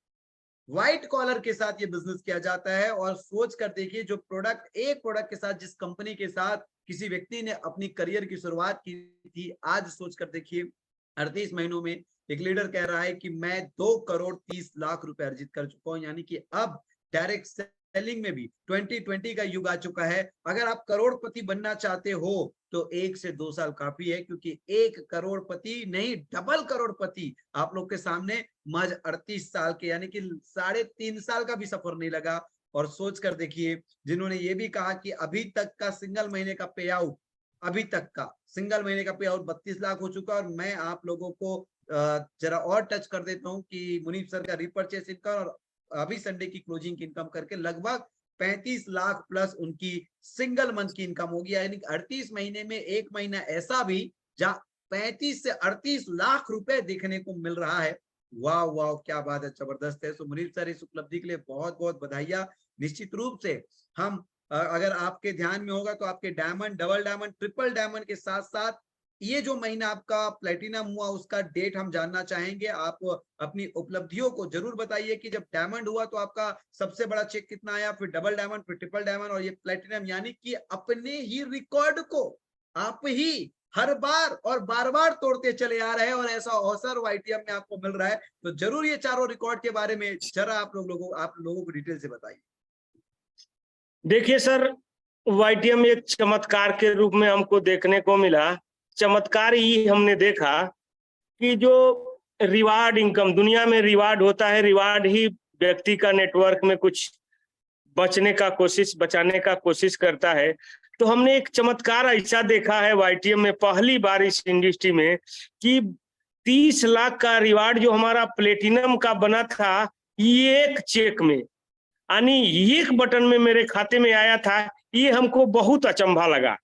व्हाइट कॉलर के साथ ये बिजनेस किया जाता है। और सोच कर देखिए जो प्रोडक्ट, एक प्रोडक्ट के साथ, जिस कंपनी के साथ किसी व्यक्ति ने अपनी करियर की शुरुआत की थी, आज सोच कर देखिए 38 महीनों में एक लीडर कह रहा है कि मैं 2,30,00,000 रुपए अर्जित कर चुका हूं। यानी कि अब डायरेक्ट सेलिंग में भी 2020 का युग आ चुका है। अगर आप करोड़पति बनना चाहते हो तो 1 से 2 साल काफी है, क्योंकि 1 करोड़पति नहीं, डबल करोड़पति आप लोग के सामने महज 38 साल के, यानी कि 3.5 साल का भी सफर नहीं लगा। और सोच कर देखिए, जिन्होंने ये भी कहा कि अभी तक का सिंगल महीने का पे आउट, अभी तक का सिंगल महीने का पे आउट 32 लाख हो चुका है। और मैं आप लोगों को जरा और टच कर देता हूं कि मुनीब सर का रिपर्चेस इनकम और अभी संडे की क्लोजिंग की इनकम करके लगभग 35 लाख प्लस उनकी सिंगल मंथ की इनकम होगी। यानी 38 महीने में एक महीना ऐसा भी जहां 35 से 38 लाख रुपए देखने को मिल रहा है। वाह वाह, क्या बात है, जबरदस्त है। सो मुनीब सर, इस उपलब्धि के लिए बहुत बहुत बधाइयां। निश्चित रूप से हम अगर आपके ध्यान में होगा तो आपके diamond, double diamond, triple diamond के साथ साथ ये जो महीना आपका प्लेटिनम हुआ उसका डेट हम जानना चाहेंगे। आप अपनी उपलब्धियों को जरूर बताइए कि जब डायमंड हुआ तो आपका सबसे बड़ा चेक कितना आया, फिर डबल डायमंड, फिर ट्रिपल डायमंड और ये प्लेटिनम। यानी कि अपने ही रिकॉर्ड को आप ही हर बार और बार बार तोड़ते चले आ रहे हैं, और ऐसा अवसर वाईटीएम में आपको मिल रहा है। तो जरूर ये चारों रिकॉर्ड के बारे में जरा आप लोगों को डिटेल से बताइए। देखिए सर, वाईटीएम एक चमत्कार के रूप में हमको देखने को मिला। चमत्कार ही हमने देखा कि जो रिवार्ड इनकम दुनिया में रिवार्ड होता है, रिवार्ड ही व्यक्ति का नेटवर्क में कुछ बचाने का कोशिश करता है। तो हमने एक चमत्कार ऐसा देखा है वाईटीएम में पहली बार इस इंडस्ट्री में कि 30 लाख का रिवार्ड जो हमारा प्लेटिनम का बना था, ये एक चेक में, यानी एक बटन में मेरे खाते में आया था। ये हमको बहुत अचंभा लगा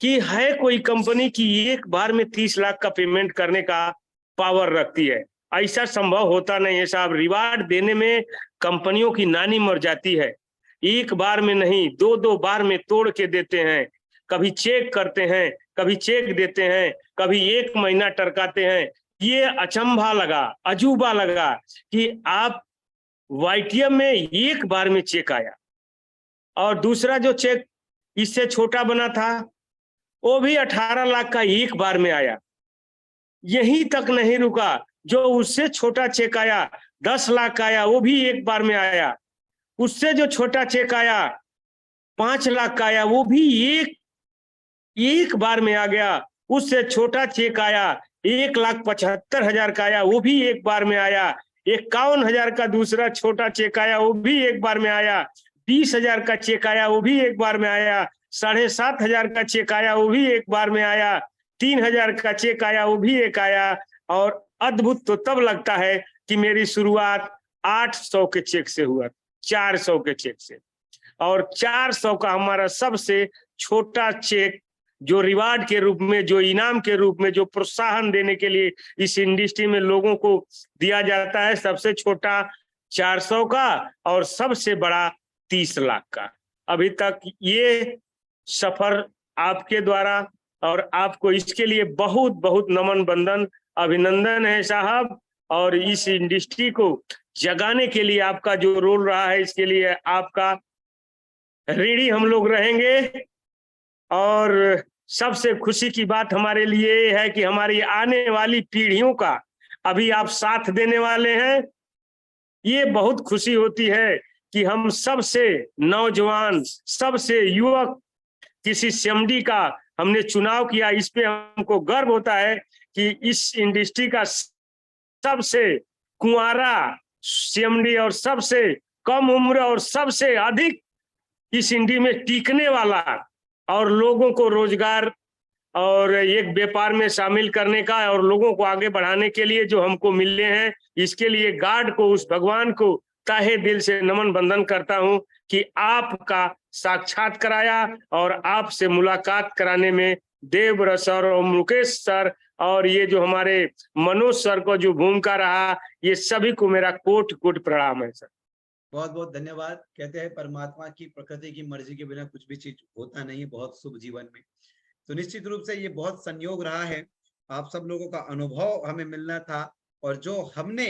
कि है कोई कंपनी की एक बार में 30 लाख का पेमेंट करने का पावर रखती है। ऐसा संभव होता नहीं है साहब। रिवार्ड देने में कंपनियों की नानी मर जाती है। एक बार में नहीं, दो दो बार में तोड़ के देते हैं। कभी चेक करते हैं, कभी चेक देते हैं, कभी 1 महीना टरकाते हैं। ये अचंभा लगा, अजूबा लगा कि आप वाईटीएम में एक बार में चेक आया। और दूसरा जो चेक इससे छोटा बना था, वो भी 18 लाख का एक बार में आया। यहीं तक नहीं रुका, जो उससे छोटा चेक आया 10 लाख का आया, वो भी एक बार में आया। उससे जो छोटा चेक आया 5 लाख का आया, वो भी एक बार में आ गया। उससे छोटा चेक आया 1,75,000 का आया, वो भी एक बार में आया। 51,000 का दूसरा छोटा चेक आया, वो भी एक बार में आया। 20,000 का चेक आया, वो भी एक बार में आया। 7,500 का चेक आया, वो भी एक बार में आया। 3,000 का चेक आया, वो भी एक आया। और अद्भुत तो तब लगता है कि मेरी शुरुआत 800 के चेक से हुआ, 400 के चेक से। और 400 का हमारा सबसे छोटा चेक जो रिवार्ड के रूप में, जो इनाम के रूप में, जो प्रोत्साहन देने के लिए इस इंडस्ट्री में लोगों को दिया जाता है, सबसे छोटा 400 का और सबसे बड़ा 30 लाख का। अभी तक ये सफर आपके द्वारा, और आपको इसके लिए बहुत बहुत नमन बंदन, अभिनंदन है साहब। और इस इंडस्ट्री को जगाने के लिए आपका जो रोल रहा है, इसके लिए आपका ऋणी हम लोग रहेंगे। और सबसे खुशी की बात हमारे लिए है कि हमारी आने वाली पीढ़ियों का अभी आप साथ देने वाले हैं। ये बहुत खुशी होती है कि हम सबसे नौजवान, सबसे युवक किसी सीएमडी का हमने चुनाव किया। इस पे हमको गर्व होता है कि इस इंडस्ट्री का सबसे कुंवारा सीएमडी और सबसे कम उम्र और सबसे अधिक इस इंडस्ट्री में टिकने वाला और लोगों को रोजगार और एक व्यापार में शामिल करने का और लोगों को आगे बढ़ाने के लिए जो हमको मिले हैं, इसके लिए गॉड को, उस भगवान को तहे दिल से नमन बंदन करता हूं कि आपका साक्षात कराया और आपसे मुलाकात कराने में देवव्रत सर और मुकेश सर और ये जो हमारे मनोज सर को जो भूमिका रहा, ये सभी को मेरा कोट कोट प्रणाम है सर। बहुत बहुत धन्यवाद। कहते हैं परमात्मा की, प्रकृति की मर्जी के बिना कुछ भी चीज होता नहीं है बहुत शुभ जीवन में। तो निश्चित रूप से ये बहुत संयोग रहा है, आप सब लोगों का अनुभव हमें मिलना था, और जो हमने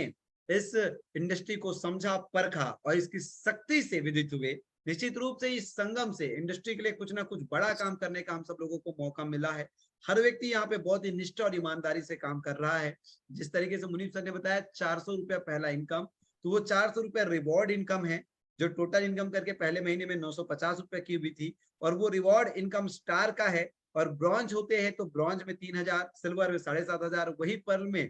इस इंडस्ट्री को समझा, परखा और इसकी शक्ति से विदित हुए, निश्चित रूप से इस संगम से इंडस्ट्री के लिए कुछ ना कुछ बड़ा काम करने का हम सब लोगों को मौका मिला है। हर व्यक्ति यहाँ पे बहुत ही निष्ठा और ईमानदारी से काम कर रहा है। जिस तरीके से मुनीब सर ने बताया 400 रुपया पहला इनकम, तो वो 400 रुपया रिवॉर्ड इनकम है, जो टोटल इनकम करके पहले महीने में 950 रुपया की हुई थी, और वो रिवॉर्ड इनकम स्टार का है। और ब्रॉन्ज होते हैं तो ब्रॉन्ज में 3,000, सिल्वर में 7,500, वही पर्ल में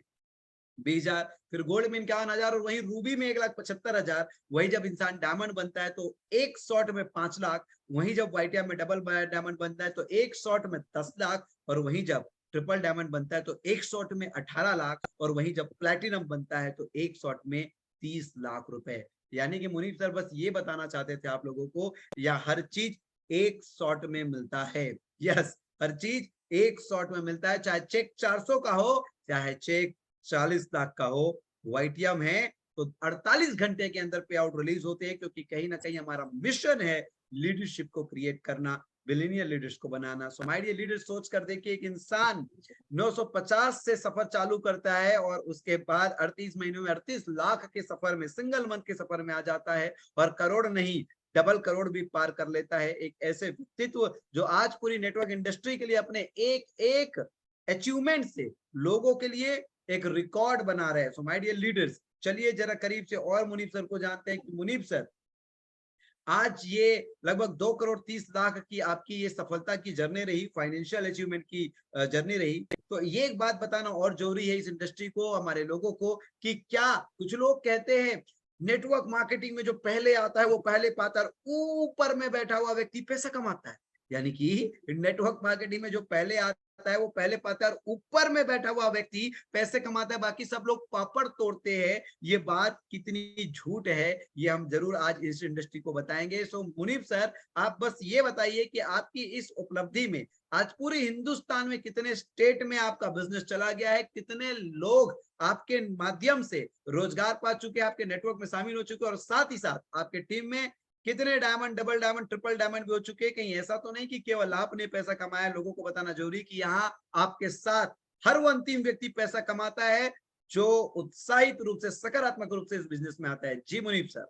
20,000, फिर गोल्ड में 51,000 और वही रूबी में 1,75,000। वही जब इंसान डायमंड बनता है तो एक शॉट में 5 लाख, वही जब वाईटीएम में डबल डायमंड बनता है तो एक शॉट में 10 लाख, और वही जब ट्रिपल डायमंड बनता है तो एक शॉट में 18 लाख, और वही जब प्लैटिनम बनता है तो एक शॉट में 30 लाख रुपए। यानी कि मुनीब सर बस ये बताना चाहते थे आप लोगों को, या हर चीज एक शॉट में मिलता है। यस, हर चीज एक शॉट में मिलता है, चाहे चेक 400 का हो, चाहे चेक 40 लाख का हो। वाईटीएम है तो 48 घंटे के अंदर पे आउट रिलीज होते हैं, क्योंकि कहीं ना कहीं हमारा मिशन है लीडरशिप को क्रिएट करना, बिलियनियर लीडर्स को बनाना। सो माय डियर लीडर्स, सोच कर देखिए, एक इंसान 950 से सफर चालू करता है और उसके बाद 38 महीनों में 38 लाख के सफर में, सिंगल मंथ के सफर में आ जाता है, और करोड़ नहीं डबल करोड़ भी पार कर लेता है। एक ऐसे व्यक्तित्व जो आज पूरी नेटवर्क इंडस्ट्री के लिए अपने एक एक अचीवमेंट से लोगों के लिए एक रिकॉर्ड बना रहे हैं। सो माय डियर लीडर्स, चलिए जरा करीब से और मुनीब सर को जानते हैं कि मुनीब सर आज ये लगभग 2,30,00,000 की आपकी ये सफलता की जर्नी रही, फाइनेंशियल अचीवमेंट की जर्नी रही। तो ये एक बात बताना और जरूरी है इस इंडस्ट्री को, हमारे लोगों को, कि क्या कुछ लोग कहते हैं नेटवर्क मार्केटिंग में जो पहले आता है वो पहले पाता है, ऊपर में बैठा हुआ व्यक्ति पैसा कमाता है। यानी कि नेटवर्क मार्केटिंग में जो पहले आता है वो पहले पाता है और ऊपर में बैठा हुआ व्यक्ति पैसे कमाता है, बाकी सब लोग पापड़ तोड़ते हैं। ये बात कितनी झूठ है ये हम जरूर आज इस इंडस्ट्री को बताएंगे। सो मुनीब सर, आप बस ये बताइए कि आपकी इस उपलब्धि में आज पूरे हिंदुस्तान में कितने स्टेट में आपका बिजनेस चला गया है, कितने लोग आपके माध्यम से रोजगार पा चुके हैं, आपके नेटवर्क में शामिल हो चुके हैं, और साथ ही साथ आपके टीम में कितने diamond, double diamond, triple diamond भी हो चुके हैं। कहीं ऐसा तो नहीं कि केवल आपने पैसा कमाया। लोगों को बताना जरूरी कि यहाँ आपके साथ हर वो अंतिम व्यक्ति पैसा कमाता है जो उत्साहित रूप से, सकारात्मक रूप से इस बिजनेस में आता है। जी मुनीब सर।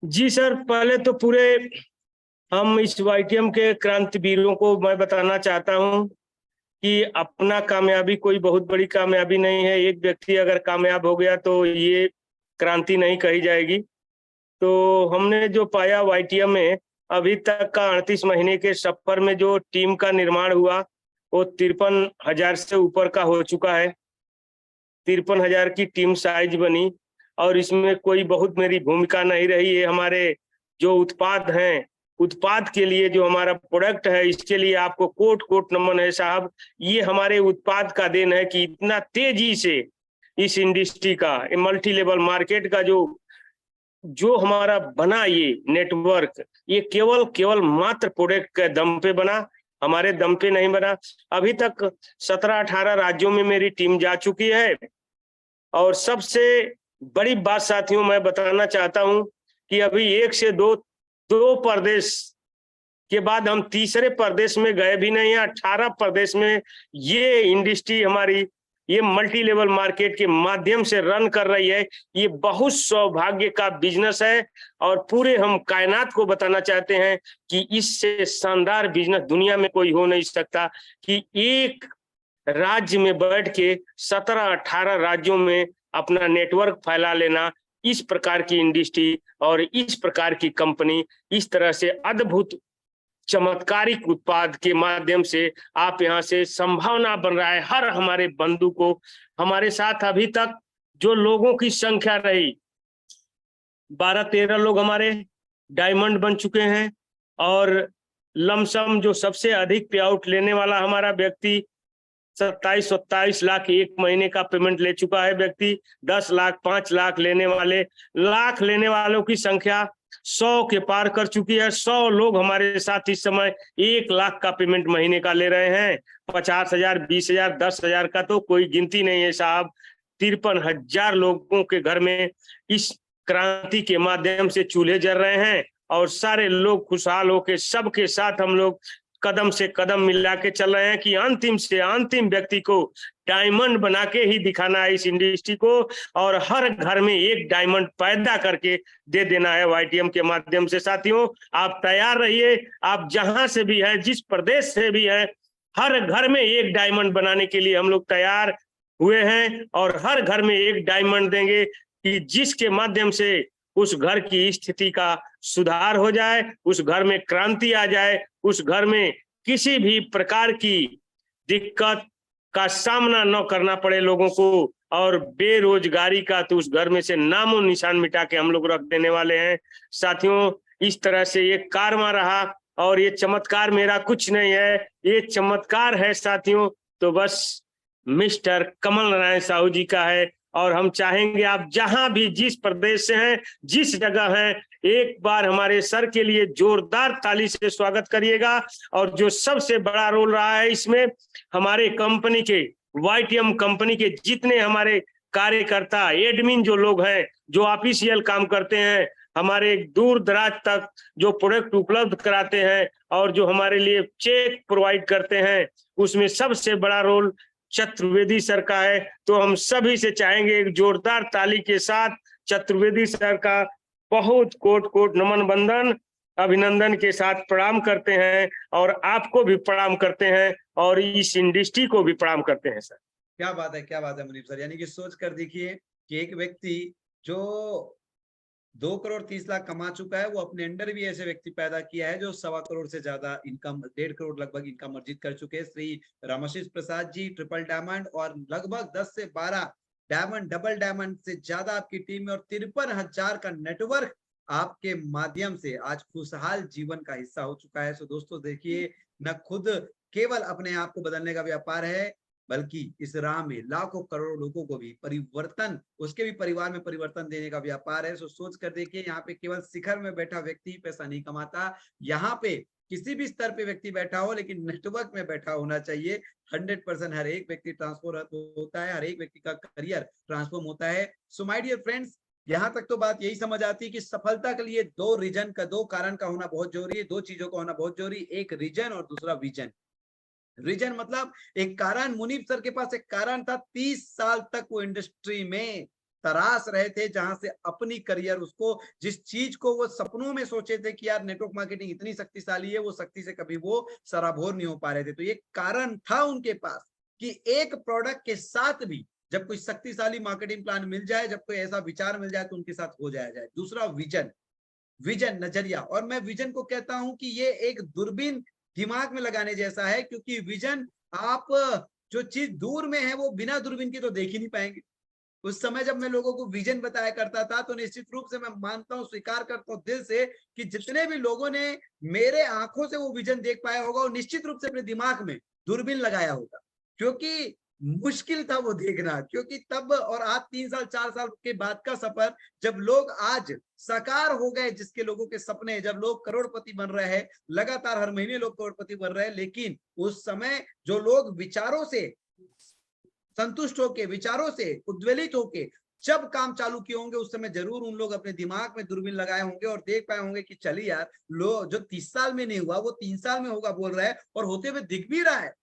जी सर, पहले तो पूरे हम इस वाईटीएम के क्रांतिवीरों को मैं बताना चाहता हूं कि अपना कामयाबी कोई बहुत बड़ी कामयाबी नहीं है। एक व्यक्ति अगर कामयाब हो गया तो ये क्रांति नहीं कही जाएगी। तो हमने जो पाया वाईटीएम में अभी तक का 38 महीने के सफर में जो टीम का निर्माण हुआ वो 53,000 से ऊपर का हो चुका है। 53,000 की टीम साइज बनी और इसमें कोई बहुत मेरी भूमिका नहीं रही है। हमारे जो उत्पाद हैं, उत्पाद के लिए जो हमारा प्रोडक्ट है, इसके लिए आपको कोट कोट नमन है साहब। ये हमारे उत्पाद का देन है कि इतना तेजी से इस इंडस्ट्री का, मल्टी लेवल मार्केट का जो हमारा बना ये नेटवर्क, ये केवल मात्र प्रोडक्ट के दम पे बना, हमारे दम पे नहीं बना। अभी तक 17-18 राज्यों में मेरी टीम जा चुकी है। और सबसे बड़ी बात साथियों मैं बताना चाहता हूं कि अभी 1 से 2 प्रदेश के बाद हम तीसरे प्रदेश में गए भी नहीं है। 18 प्रदेश में ये इंडस्ट्री हमारी, ये मल्टी लेवल मार्केट के माध्यम से रन कर रही है। ये बहुत सौभाग्य का बिजनेस है और पूरे हम कायनात को बताना चाहते हैं कि इससे शानदार बिजनेस दुनिया में कोई हो नहीं सकता कि एक राज्य में बैठ के 17-18 राज्यों में अपना नेटवर्क फैला लेना। इस प्रकार की इंडस्ट्री और इस प्रकार की कंपनी, इस तरह से अद्भुत चमत्कारिक उत्पाद के माध्यम से आप यहाँ से संभावना बन रहा है हर हमारे बंधु को। हमारे साथ अभी तक जो लोगों की संख्या रही 12-13 लोग हमारे डायमंड बन चुके हैं। और लमसम जो सबसे अधिक पे आउट लेने वाला हमारा व्यक्ति 27-27 लाख एक महीने का पेमेंट ले चुका है व्यक्ति। 10 लाख 5 लाख लेने वाले, लाख लेने वालों की संख्या 100 के पार कर चुकी है। 100 लोग हमारे साथ इस समय 1 लाख का पेमेंट महीने का ले रहे हैं। 50,000, 20,000, 10,000 का तो कोई गिनती नहीं है साहब। 53,000 लोगों के घर में इस क्रांति के माध्यम से चूल्हे जल रहे हैं और सारे लोग खुशहाल होकर सबके साथ हम लोग कदम से कदम मिला के चल रहे हैं कि अंतिम से अंतिम व्यक्ति को डायमंड बना के ही दिखाना है इस इंडस्ट्री को, और हर घर में एक डायमंड पैदा करके दे देना है वाईटीएम के माध्यम से। साथियों, आप तैयार रहिए। आप जहां से भी हैं, जिस प्रदेश से भी हैं, हर घर में एक डायमंड बनाने के लिए हम लोग तैयार हुए हैं और हर घर में एक डायमंड देंगे कि जिसके माध्यम से उस घर की स्थिति का सुधार हो जाए, उस घर में क्रांति आ जाए, उस घर में किसी भी प्रकार की दिक्कत का सामना न करना पड़े लोगों को, और बेरोजगारी का तो उस घर में से नामो निशान मिटा के हम लोग रख देने वाले हैं। साथियों, इस तरह से ये कारवा रहा और ये चमत्कार मेरा कुछ नहीं है, ये चमत्कार है साथियों तो बस मिस्टर कमल नारायण साहू जी का है। और हम चाहेंगे आप जहां भी, जिस प्रदेश से हैं, जिस जगह हैं, एक बार हमारे सर के लिए जोरदार ताली से स्वागत करिएगा। और जो सबसे बड़ा रोल रहा है इसमें, हमारे कंपनी के, वाईटीएम कंपनी के जितने हमारे कार्यकर्ता, एडमिन जो लोग हैं, जो ऑफिशियल काम करते हैं, हमारे दूर दराज तक जो प्रोडक्ट उपलब्ध कराते हैं और जो हमारे लिए चेक प्रोवाइड करते हैं, उसमें सबसे बड़ा रोल चतुर्वेदी सर का है। तो हम सभी से चाहेंगे एक जोरदार ताली के साथ चतुर्वेदी सर का बहुत कोट कोट नमन बंदन अभिनंदन के साथ प्रणाम करते हैं और आपको भी प्रणाम करते हैं और इस इंडस्ट्री को भी प्रणाम करते हैं। सर क्या बात है, क्या बात है मुनीब सर। यानी कि सोच कर देखिए कि एक व्यक्ति जो 2,30,00,000 कमा चुका है। वो अपने अंडर भी ऐसे व्यक्ति पैदा किया है जो 1.25 करोड़ से ज्यादा इनकम, 1.5 करोड़ लगभग इनकम अर्जित कर चुके हैं। श्री रामाशीष प्रसाद जी ट्रिपल डायमंड और लगभग 10 से 12 डायमंड, डबल डायमंड से ज्यादा आपकी टीम में और 53,000 का नेटवर्क आपके माध्यम से आज खुशहाल जीवन का हिस्सा हो चुका है। सो दोस्तों देखिए, न खुद केवल अपने आप को बदलने का व्यापार है, बल्कि इस राह में लाखों करोड़ों लोगों को भी परिवर्तन, उसके भी परिवार में परिवर्तन देने का व्यापार है। सो सोच कर देखिए, यहाँ पे केवल शिखर में बैठा व्यक्ति पैसा नहीं कमाता, यहाँ पे किसी भी स्तर पे व्यक्ति बैठा हो, लेकिन नेटवर्क में बैठा होना चाहिए। 100% हर एक व्यक्ति ट्रांसफॉर्म होता है, हर एक व्यक्ति का करियर ट्रांसफॉर्म होता है। सो माय डियर फ्रेंड्स, यहाँ तक तो बात यही समझ आती है कि सफलता के लिए दो कारण का होना बहुत जरूरी है, दो चीजों का होना बहुत जरूरी, एक रीजन और दूसरा विजन। रीजन मतलब एक कारण, मुनीब सर के पास एक कारण था। 30 साल तक वो इंडस्ट्री में तराश रहे थे, जहां से अपनी करियर, उसको जिस चीज को वो सपनों में सोचे थे कि यार नेटवर्क मार्केटिंग इतनी शक्तिशाली है, वो शक्ति से कभी वो सराबोर नहीं हो पा रहे थे। तो ये कारण था उनके पास कि एक प्रोडक्ट के साथ भी जब कोई शक्तिशाली मार्केटिंग प्लान मिल जाए, जब कोई ऐसा विचार मिल जाए तो उनके साथ हो जाया जाए। दूसरा विजन, विजन नजरिया, और मैं विजन को कहता हूं कि ये एक दूरबीन दिमाग में लगाने जैसा है, क्योंकि विजन, आप जो चीज दूर में है वो बिना दूरबीन के तो देख ही नहीं पाएंगे। उस समय जब मैं लोगों को विजन बताया करता था, तो निश्चित रूप से मैं मानता हूं, स्वीकार करता हूं दिल से कि जितने भी लोगों ने मेरे आंखों से वो विजन देख पाया होगा, वो निश्चित रूप से अपने दिमाग में दूरबीन लगाया होगा, क्योंकि मुश्किल था वो देखना। क्योंकि तब और आज 3 साल 4 साल के बाद का सफर, जब लोग आज साकार हो गए, जिसके लोगों के सपने, जब लोग करोड़पति बन रहे हैं, लगातार हर महीने लोग करोड़पति बन रहे हैं, लेकिन उस समय जो लोग विचारों से संतुष्ट होके, विचारों से उद्वेलित होके जब काम चालू किए होंगे, उस समय जरूर उन लोग अपने दिमाग में दूरबीन लगाए होंगे और देख पाए होंगे कि चलिए यार, लो जो 30 साल में नहीं हुआ वो 3 साल में होगा बोल रहा है, और होते हुए दिख भी रहा है।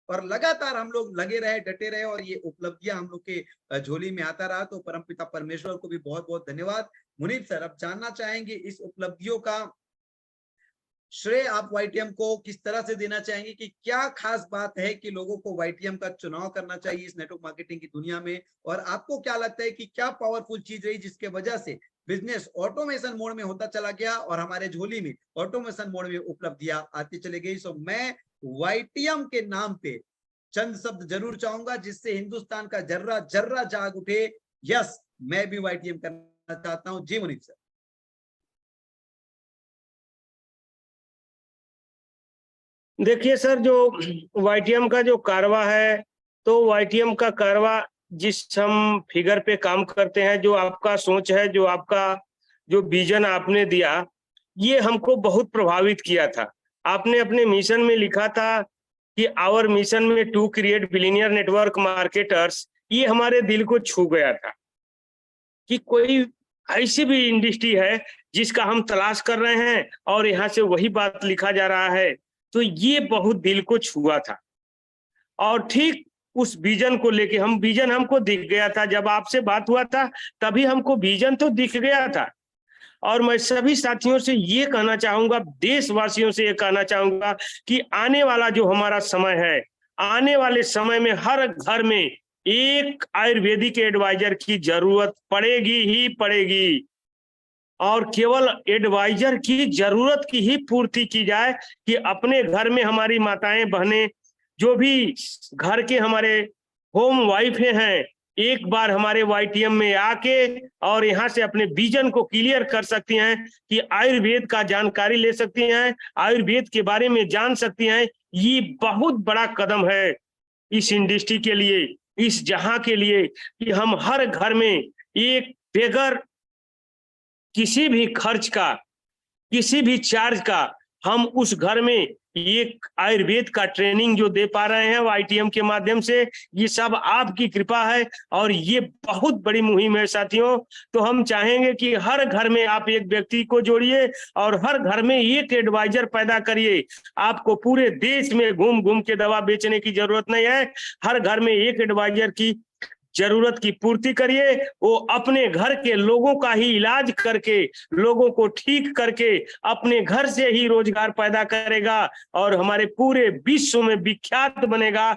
और लगातार हम लोग लगे रहे, डटे रहे, और ये उपलब्धियां हम लोग के झोली में आता रहा। तो परमपिता परमेश्वर को भी बहुत बहुत धन्यवाद। मुनीब सर, अब जानना चाहेंगे इस उपलब्धियों का श्रेय आप वाईटीएम को किस तरह से देना चाहेंगे, कि क्या खास बात है कि लोगों को वाईटीएम का चुनाव करना चाहिए इस नेटवर्क मार्केटिंग की दुनिया में, और आपको क्या लगता है कि क्या पावरफुल चीज रही जिसके वजह से बिजनेस ऑटोमेशन मोड में होता चला गया और हमारे झोली में ऑटोमेशन मोड में उपलब्धियां आती चली गई। सो मैं वाईटीएम के नाम पे चंद शब्द जरूर चाहूंगा, जिससे हिंदुस्तान का जर्रा जर्रा जाग उठे। यस, मैं भी वाईटीएम करना चाहता हूं। जी मुनीब सर। देखिए सर, जो वाईटीएम का जो कारवा है, तो वाईटीएम का कारवा जिस हम फिगर पे काम करते हैं, जो आपका सोच है, जो आपका जो विजन आपने दिया, ये हमको बहुत प्रभावित किया था। आपने अपने मिशन में लिखा था कि आवर मिशन में to create billionaire network marketers. ये हमारे दिल को छू गया था कि कोई ऐसी भी इंडस्ट्री है जिसका हम तलाश कर रहे हैं और यहाँ से वही बात लिखा जा रहा है। तो ये बहुत दिल को छुआ था, और ठीक उस विजन को लेके विजन हमको दिख गया था। जब आपसे बात हुआ था तभी हमको विजन तो दिख गया था। और मैं सभी साथियों से ये कहना चाहूंगा, देशवासियों से ये कहना चाहूंगा कि आने वाला जो हमारा समय है, आने वाले समय में हर घर में एक आयुर्वेदिक एडवाइजर की जरूरत पड़ेगी ही पड़ेगी, और केवल एडवाइजर की जरूरत की ही पूर्ति की जाए कि अपने घर में हमारी माताएं बहनें, जो भी घर के हमारे होम वाइफें हैं, एक बार हमारे वाईटीएम में आके और यहाँ से अपने विजन को क्लियर कर सकती हैं कि आयुर्वेद का जानकारी ले सकती हैं, आयुर्वेद के बारे में जान सकती हैं। ये बहुत बड़ा कदम है इस इंडस्ट्री के लिए, इस जहां के लिए, कि हम हर घर में एक बेगर किसी भी खर्च का, किसी भी चार्ज का, हम उस घर में एक आयुर्वेद का ट्रेनिंग जो दे पा रहे हैं वाईटीएम के माध्यम से, ये सब आपकी कृपा है और ये बहुत बड़ी मुहिम है साथियों। तो हम चाहेंगे कि हर घर में आप एक व्यक्ति को जोड़िए और हर घर में एक एडवाइजर पैदा करिए। आपको पूरे देश में घूम घूम के दवा बेचने की जरूरत नहीं है, हर घर में एक एडवाइजर की जरूरत की पूर्ति करिए। वो अपने घर के लोगों का ही इलाज करके, लोगों को ठीक करके अपने घर से ही रोजगार पैदा करेगा और हमारे पूरे विश्व में विख्यात बनेगा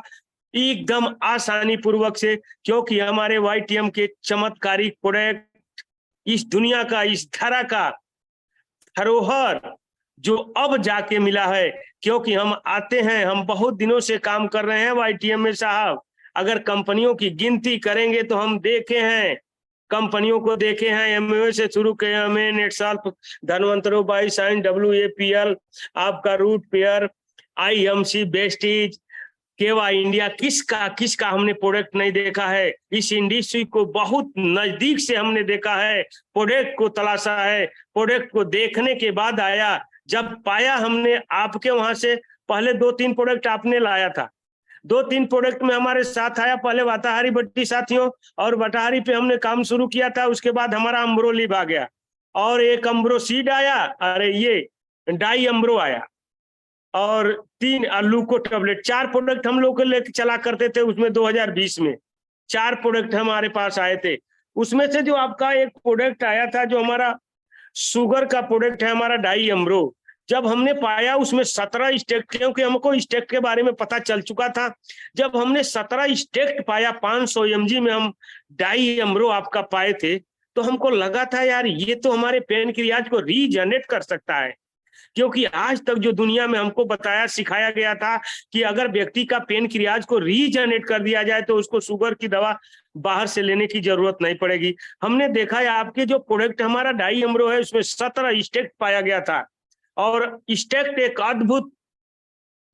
एकदम आसानी पूर्वक से, क्योंकि हमारे वाईटीएम के चमत्कारिक प्रोडक्ट इस दुनिया का, इस धरा का धरोहर जो अब जाके मिला है, क्योंकि हम आते हैं, हम बहुत दिनों से काम कर रहे हैं वाईटीएम में साहब। अगर कंपनियों की गिनती करेंगे तो हम देखे हैं, कंपनियों को देखे हैं, एमवे से शुरू किए हमें, नेटसॉल्फ, धनवंतरो, बाईसाइन, WAPL, आपका रूट पेयर, IMC, बेस्टीज, केवा इंडिया, किसका हमने प्रोडक्ट नहीं देखा है। इस इंडस्ट्री को बहुत नजदीक से हमने देखा है, प्रोडक्ट को तलाशा है, प्रोडक्ट को देखने के बाद आया, जब पाया हमने आपके वहां से, पहले 2-3 प्रोडक्ट आपने लाया था, 2-3 प्रोडक्ट में हमारे साथ आया, पहले वाटाहारी भट्टी साथियों, और वाटाहारी पे हमने काम शुरू किया था। उसके बाद हमारा अम्ब्रोलिव आ गया, और एक अम्ब्रोसीड आया, अरे ये डाई अम्ब्रो आया, और 3 लूको टेबलेट, 4 प्रोडक्ट हम लोग लेके चला करते थे उसमें। 2020 में 4 प्रोडक्ट हमारे पास आए थे। उसमें से जो आपका एक प्रोडक्ट आया था, जो हमारा शुगर का प्रोडक्ट है, हमारा डाई अम्ब्रो, जब हमने पाया उसमें 17 स्टेक्ट, क्योंकि हमको स्टेक्ट के बारे में पता चल चुका था, जब हमने 17 स्टेक्ट पाया, 500 mg में हम डाई अम्ब्रो आपका पाए थे, तो हमको लगा था यार ये तो हमारे पेनक्रियाज को रीजनरेट कर सकता है। क्योंकि आज तक जो दुनिया में हमको बताया, सिखाया गया था कि अगर व्यक्ति का पेनक्रियाज को रीजनरेट कर दिया जाए तो उसको शुगर की दवा बाहर से लेने की जरूरत नहीं पड़ेगी। हमने देखा है आपके जो प्रोडक्ट हमारा डाई अम्ब्रो है, उसमें 17 स्टेक्ट पाया गया था, और स्टेक्ट एक अद्भुत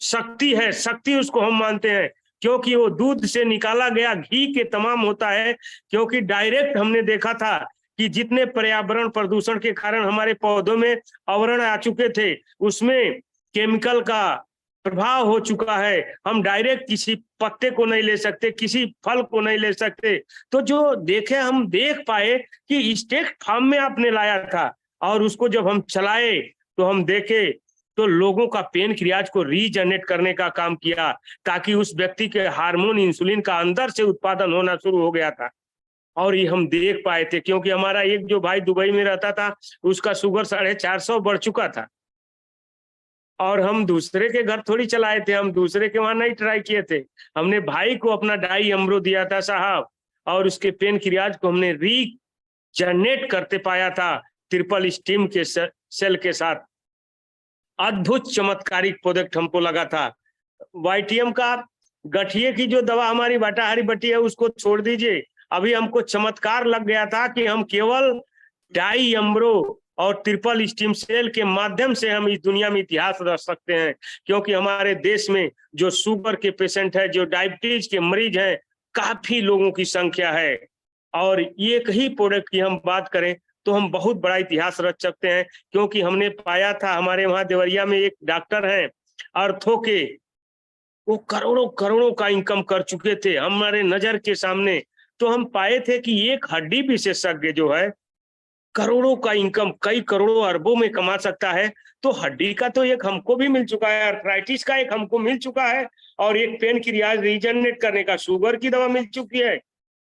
शक्ति है, शक्ति उसको हम मानते हैं, क्योंकि वो दूध से निकाला गया घी के तमाम होता है। क्योंकि डायरेक्ट हमने देखा था कि जितने पर्यावरण प्रदूषण के कारण हमारे पौधों में आवरण आ चुके थे, उसमें केमिकल का प्रभाव हो चुका है। हम डायरेक्ट किसी पत्ते को नहीं ले सकते, किसी फल को नहीं ले सकते। तो जो देखे, हम देख पाए कि स्टेक्ट फार्म में आपने लाया था, और उसको जब हम चलाए तो हम देखे तो लोगों का पेनक्रियाज को रीजनरेट करने का काम किया, ताकि उस व्यक्ति के हार्मोन इंसुलिन का अंदर से उत्पादन होना शुरू हो गया था। और ये हम देख पाए थे, क्योंकि हमारा एक जो भाई दुबई में रहता था, उसका शुगर 450 बढ़ चुका था, और हम दूसरे के घर थोड़ी चलाए थे, हम दूसरे के वहां नहीं ट्राई किए थे। हमने भाई को अपना डाई अम्ब्रो दिया था साहब, और उसके पेनक्रियाज को हमने रीजनरेट करते पाया था ट्रिपल स्टीम के सेल के साथ। अद्भुत चमत्कारिक प्रोडक्ट हमको लगा था। वाईटीएम का गठिए की जो दवा हमारी वाटाहारी भट्टी है, उसको छोड़ दीजिए, अभी हमको चमत्कार लग गया था कि हम केवल डाई अम्ब्रो और ट्रिपल स्टीम सेल के माध्यम से हम इस दुनिया में इतिहास रच सकते हैं। क्योंकि हमारे देश में जो शुगर के पेशेंट है, जो डायबिटीज के मरीज हैं, काफी लोगों की संख्या है, और एक ही प्रोडक्ट की हम बात करें तो हम बहुत बड़ा इतिहास रच सकते हैं। क्योंकि हमने पाया था, हमारे वहां देवरिया में एक डॉक्टर हैं अर्थो के, वो करोड़ों करोड़ों का इनकम कर चुके थे हमारे नजर के सामने। तो हम पाए थे कि एक हड्डी विशेषज्ञ जो है, करोड़ों का इनकम, कई करोड़ों अरबों में कमा सकता है। तो हड्डी का तो एक हमको भी मिल चुका है, आर्थराइटिस का एक हमको मिल चुका है, और एक पेनक्रियाज रीजनरेट करने का शुगर की दवा मिल चुकी है।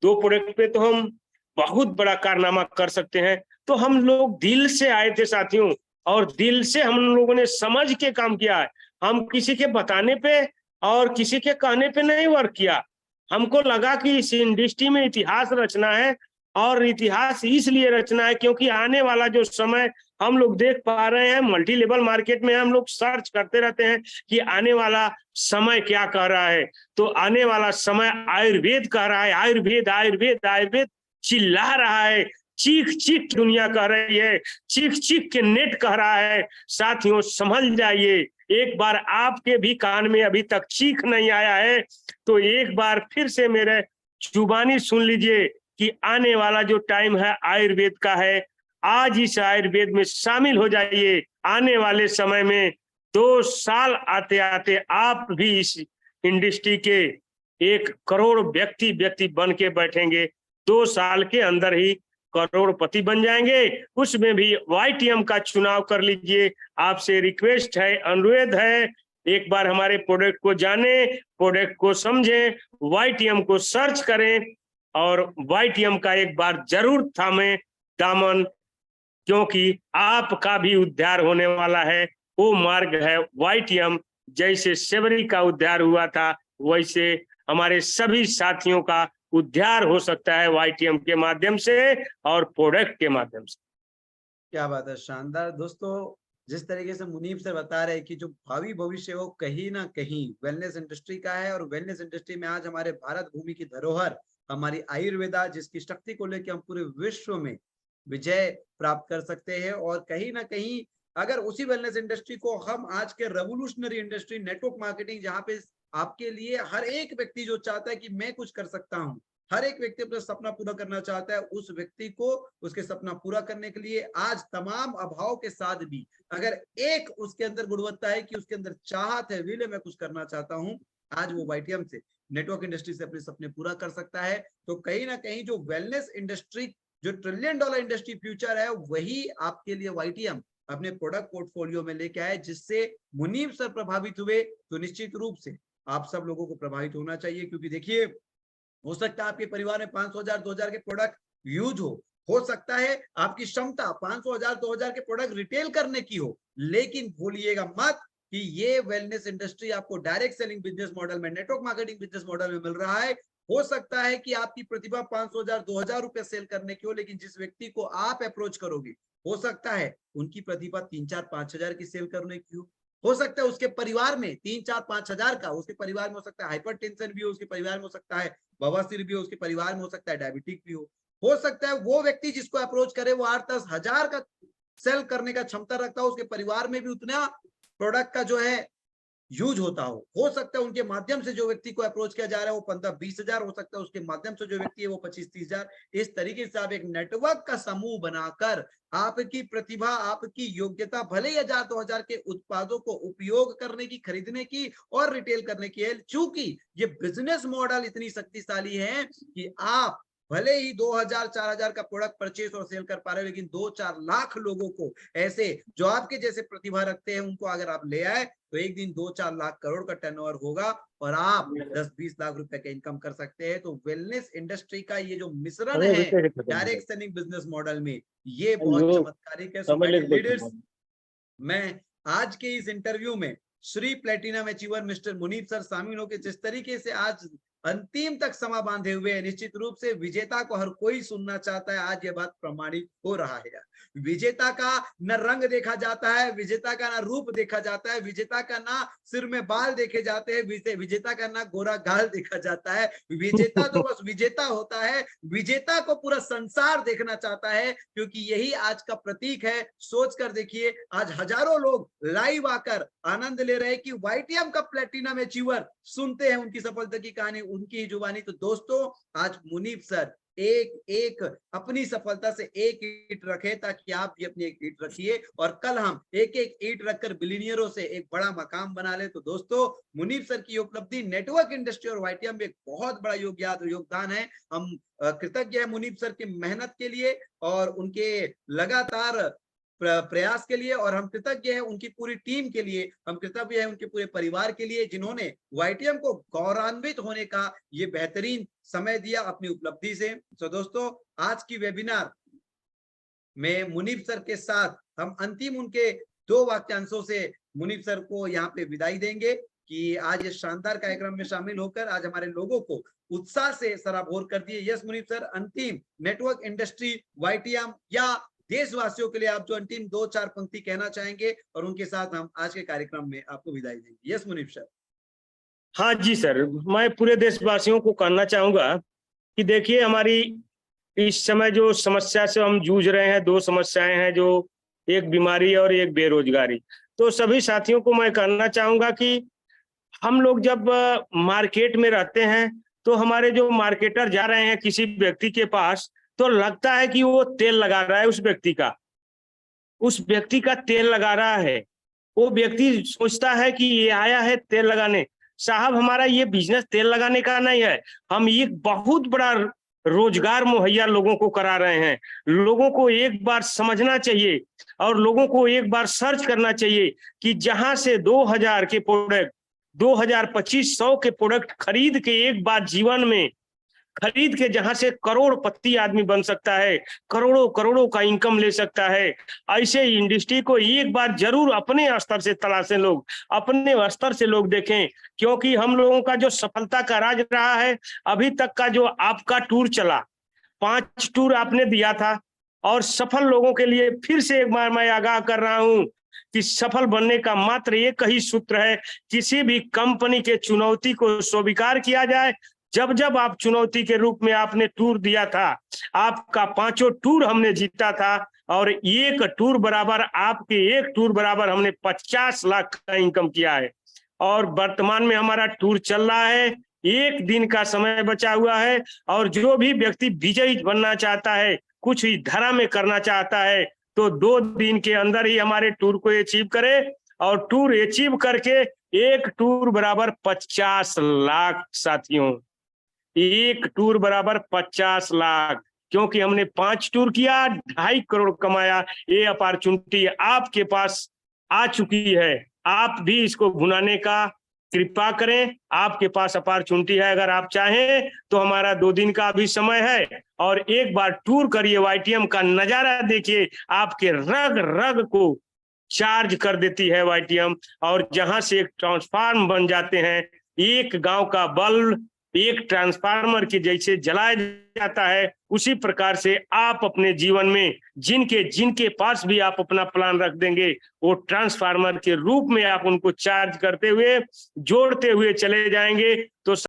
2 प्रोडक्ट पे तो हम बहुत बड़ा कारनामा कर सकते हैं। तो हम लोग दिल से आए थे साथियों, और दिल से हम लोगों ने समझ के काम किया है। हम किसी के बताने पे और किसी के कहने पे नहीं वर्क किया। हमको लगा कि इस इंडस्ट्री में इतिहास रचना है, और इतिहास इसलिए रचना है क्योंकि आने वाला जो समय हम लोग देख पा रहे हैं, मल्टी लेवल मार्केट में हम लोग सर्च करते रहते हैं कि आने वाला समय क्या कह रहा है। तो आने वाला समय आयुर्वेद कह रहा है, आयुर्वेद आयुर्वेद आयुर्वेद चिल्ला रहा है, चीख चीख दुनिया कह रही है, चीख चीख के नेट कह रहा है। साथियों समझ जाइए, एक बार आपके भी कान में अभी तक चीख नहीं आया है तो एक बार फिर से मेरे जुबानी सुन लीजिए कि आने वाला जो टाइम है आयुर्वेद का है। आज इस आयुर्वेद में शामिल हो जाइए। आने वाले समय में 2 साल आते आते आप भी इस इंडस्ट्री के 1 करोड़ व्यक्ति बन के बैठेंगे। 2 साल के अंदर ही करोड़पति बन जाएंगे। उसमें भी वाईटीएम का चुनाव कर लीजिए। आपसे रिक्वेस्ट है, अनुरोध है, एक बार हमारे प्रोडक्ट को जाने, प्रोडक्ट को समझें, वाईटीएम को सर्च करें, और वाईटीएम का एक बार जरूर थामें दामन, क्योंकि आपका भी उद्धार होने वाला है। वो मार्ग है वाईटीएम। जैसे सेवरी का उद्धार हुआ था, वैसे हमारे सभी साथियों का उद्धार हो सकता है YTM के माध्यम से और प्रोडक्ट के माध्यम से। क्या बात है, शानदार। दोस्तों, जिस तरीके से मुनीब सर बता रहे हैं कि जो भावी भविष्य वो कहीं ना कहीं वेलनेस इंडस्ट्री का है, और वेलनेस इंडस्ट्री में आज हमारे भारत भूमि की धरोहर हमारी आयुर्वेदा, जिसकी शक्ति को लेकर हम पूरे विश्व में विजय प्राप्त कर सकते हैं। और कहीं ना कहीं अगर उसी वेलनेस इंडस्ट्री को हम आज के रेवोल्यूशनरी इंडस्ट्री नेटवर्क मार्केटिंग, जहाँ पे आपके लिए हर एक व्यक्ति जो चाहता है कि मैं कुछ कर सकता हूँ, हर एक व्यक्ति अपना सपना पूरा करना चाहता है, उस व्यक्ति को उसके सपना पूरा करने के लिए आज तमाम अभाव के साथ भी अगर एक उसके अंदर गुणवत्ता है कि उसके अंदर चाहत है, विल है, मैं कुछ करना चाहता हूं, आज वो YTM से, नेटवर्क इंडस्ट्री से अपने सपने पूरा कर सकता है। तो कहीं ना कहीं जो वेलनेस इंडस्ट्री, जो $1 ट्रिलियन इंडस्ट्री फ्यूचर है, वही आपके लिए YTM अपने प्रोडक्ट पोर्टफोलियो में लेके आए, जिससे मुनीब सर प्रभावित हुए तो निश्चित रूप से आप सब लोगों को प्रभावित होना चाहिए। क्योंकि देखिए, हो सकता है आपके परिवार में 500,000 2,000 के प्रोडक्ट यूज हो सकता है आपकी क्षमता 500,000 2,000 के प्रोडक्ट रिटेल करने की हो, लेकिन भूलिएगा मत कि ये वेलनेस इंडस्ट्री आपको डायरेक्ट सेलिंग बिजनेस मॉडल में, नेटवर्क मार्केटिंग बिजनेस मॉडल में मिल रहा है। हो सकता है कि आपकी प्रतिभा 500,000 2,000 रुपए सेल करने की हो, लेकिन जिस व्यक्ति को आप अप्रोच करोगे, हो सकता है उनकी प्रतिभा 3-4 5,000 की सेल करने की हो सकता है उसके परिवार में 3-4 5,000 का, उसके परिवार में हो सकता है हाइपरटेंशन भी हो, उसके परिवार में हो सकता है बवासीर भी हो, उसके परिवार में हो सकता है डायबिटिक भी हो सकता है वो व्यक्ति जिसको अप्रोच करे वो 8-10 हजार का सेल करने का क्षमता रखता हो, उसके परिवार में भी उतना प्रोडक्ट का जो है यूज होता हो सकता है उनके माध्यम से जो व्यक्ति को अप्रोच किया जा रहा है वो 15-20 हजार, हो सकता है उसके माध्यम से जो व्यक्ति है वो 25-30 हजार। इस तरीके से आप एक नेटवर्क का समूह बनाकर आपकी प्रतिभा, आपकी योग्यता, भले ही 1000-2000 के उत्पादों को उपयोग करने की, खरीदने की और रिटेल करने की है, चूंकि ये बिजनेस मॉडल इतनी शक्तिशाली है कि आप भले ही 2,000-4,000 का प्रोडक्ट परचेस और सेल कर पा रहे हो, लेकिन 2-4 लाख लोगों को ऐसे जो आपके जैसे प्रतिभा रखते हैं उनको अगर आप ले आए तो एक दिन 2-4 लाख करोड़ का टर्नओवर होगा और आप 10-20 लाख रुपए का इनकम कर सकते हैं। तो वेलनेस इंडस्ट्री का ये जो मिश्रण है डायरेक्ट सेलिंग बिजनेस मॉडल में, ये बहुत चमत्कारिक है। सो लीडर्स, मैं आज के इस इंटरव्यू में Shri platinum achiever mister Munib sir शामिल होकर जिस तरीके से आज अंतिम तक समा बांधे हुए हैं, निश्चित रूप से विजेता को हर कोई सुनना चाहता है। आज ये बात प्रमाणित हो रहा है। विजेता का न रंग देखा जाता है, विजेता का ना रूप देखा जाता है, विजेता का ना सिर में बाल देखे जाते हैं, विजेता का ना गोरा गाल देखा जाता है। विजेता तो बस विजेता होता है, विजेता को पूरा संसार देखना चाहता है, क्योंकि यही आज का प्रतीक है। सोच कर देखिए, आज हजारों लोग लाइव आकर आनंद ले रहे हैं कि YTM का प्लेटिनम अचीवर सुनते हैं उनकी सफलता की कहानी उनकी ही जुबानी। तो दोस्तों, आज मुनीब सर एक एक अपनी सफलता से एक ईंट रखे, ताकि आप भी अपनी एक ईंट रखिए और कल हम एक एक ईंट रखकर बिलियनियरों से एक बड़ा मकाम बना ले। तो दोस्तों, मुनीब सर की उपलब्धि नेटवर्क इंडस्ट्री और YTM में एक बहुत बड़ा योगदान है। हम कृतज्ञ है मुनीब सर की मेहनत के लिए और उनके लगातार प्रयास के लिए, और हम कृतज्ञ हैं उनकी पूरी टीम के लिए, हम कृतज्ञ हैं उनके पूरे परिवार के लिए, जिन्होंने YTM को गौरवान्वित होने का ये बेहतरीन समय दिया अपनी उपलब्धि से। तो दोस्तों, आज की वेबिनार में मुनीब सर के साथ हम अंतिम उनके 2 वाक्यांशों से मुनीब सर को यहाँ पे विदाई देंगे कि आज इस शानदार कार्यक्रम में शामिल होकर आज हमारे लोगों को उत्साह से सराबोर कर दिए। यस मुनीब सर, अंतिम नेटवर्क इंडस्ट्री, YTM या देशवासियों के लिए आप जो अंतिम 2-4 पंक्ति कहना चाहेंगे, और उनके साथ हम आज के कार्यक्रम में आपको विदाई देंगे। Yes Munib sir. हाँ जी सर, मैं पूरे देशवासियों को कहना चाहूंगा कि देखिए, हमारी इस समय जो समस्या से हम जूझ रहे हैं, 2 समस्याएं हैं, जो एक बीमारी और एक बेरोजगारी। तो सभी साथियों को मैं कहना चाहूंगा कि हम लोग जब मार्केट में रहते हैं तो हमारे जो मार्केटर जा रहे हैं किसी व्यक्ति के पास, तो लगता है कि वो तेल लगा रहा है, उस व्यक्ति का तेल लगा रहा है। वो व्यक्ति सोचता है कि ये आया है तेल लगाने। साहब, हमारा ये बिजनेस तेल लगाने का नहीं है, हम एक बहुत बड़ा रोजगार मुहैया लोगों को करा रहे हैं। लोगों को एक बार समझना चाहिए और लोगों को एक बार सर्च करना चाहिए कि जहां से 2000 के प्रोडक्ट, 2000, 2500 के प्रोडक्ट खरीद के एक बार जीवन में खरीद के जहां से करोड़पति आदमी बन सकता है, करोड़ों करोड़ों का इनकम ले सकता है। ऐसे इंडस्ट्री को एक बार जरूर अपने स्तर से तलाशें लोग, अपने स्तर से लोग देखें, क्योंकि हम लोगों का जो सफलता का राज रहा है, अभी तक का जो आपका टूर चला, 5 टूर आपने दिया था, और सफल लोगों के लिए फिर से एक बार मैं आगाह कर रहा हूं कि सफल बनने का मात्र एक ही सूत्र है, किसी भी कंपनी के चुनौती को स्वीकार किया जाए। जब जब आप चुनौती के रूप में आपने टूर दिया था, आपका 5 टूर हमने जीता था, और एक टूर बराबर, आपके एक टूर बराबर हमने 50 लाख का इनकम किया है। और वर्तमान में हमारा टूर चल रहा है, 1 दिन का समय बचा हुआ है, और जो भी व्यक्ति विजयी बनना चाहता है, कुछ ही धारा में करना चाहता है, तो 2 दिन के अंदर ही हमारे टूर को अचीव करे, और टूर अचीव करके एक टूर बराबर 50 लाख साथियों, एक टूर बराबर 50 लाख, क्योंकि हमने 5 टूर किया, 2.5 करोड़ कमाया। ये अपॉर्चुनिटी आपके पास आ चुकी है, आप भी इसको भुनाने का कृपा करें। आपके पास अपॉर्चुनिटी है, अगर आप चाहें तो हमारा 2 दिन का अभी समय है, और एक बार टूर करिए, वाईटीएम का नजारा देखिए, आपके रग रग को चार्ज कर देती है वाईटीएम, और जहां से एक ट्रांसफार्म बन जाते हैं, एक गांव का बल्ब एक ट्रांसफार्मर के जैसे जलाया जाता है, उसी प्रकार से आप अपने जीवन में जिनके जिनके पास भी आप अपना प्लान रख देंगे, वो ट्रांसफार्मर के रूप में आप उनको चार्ज करते हुए, जोड़ते हुए चले जाएंगे। तो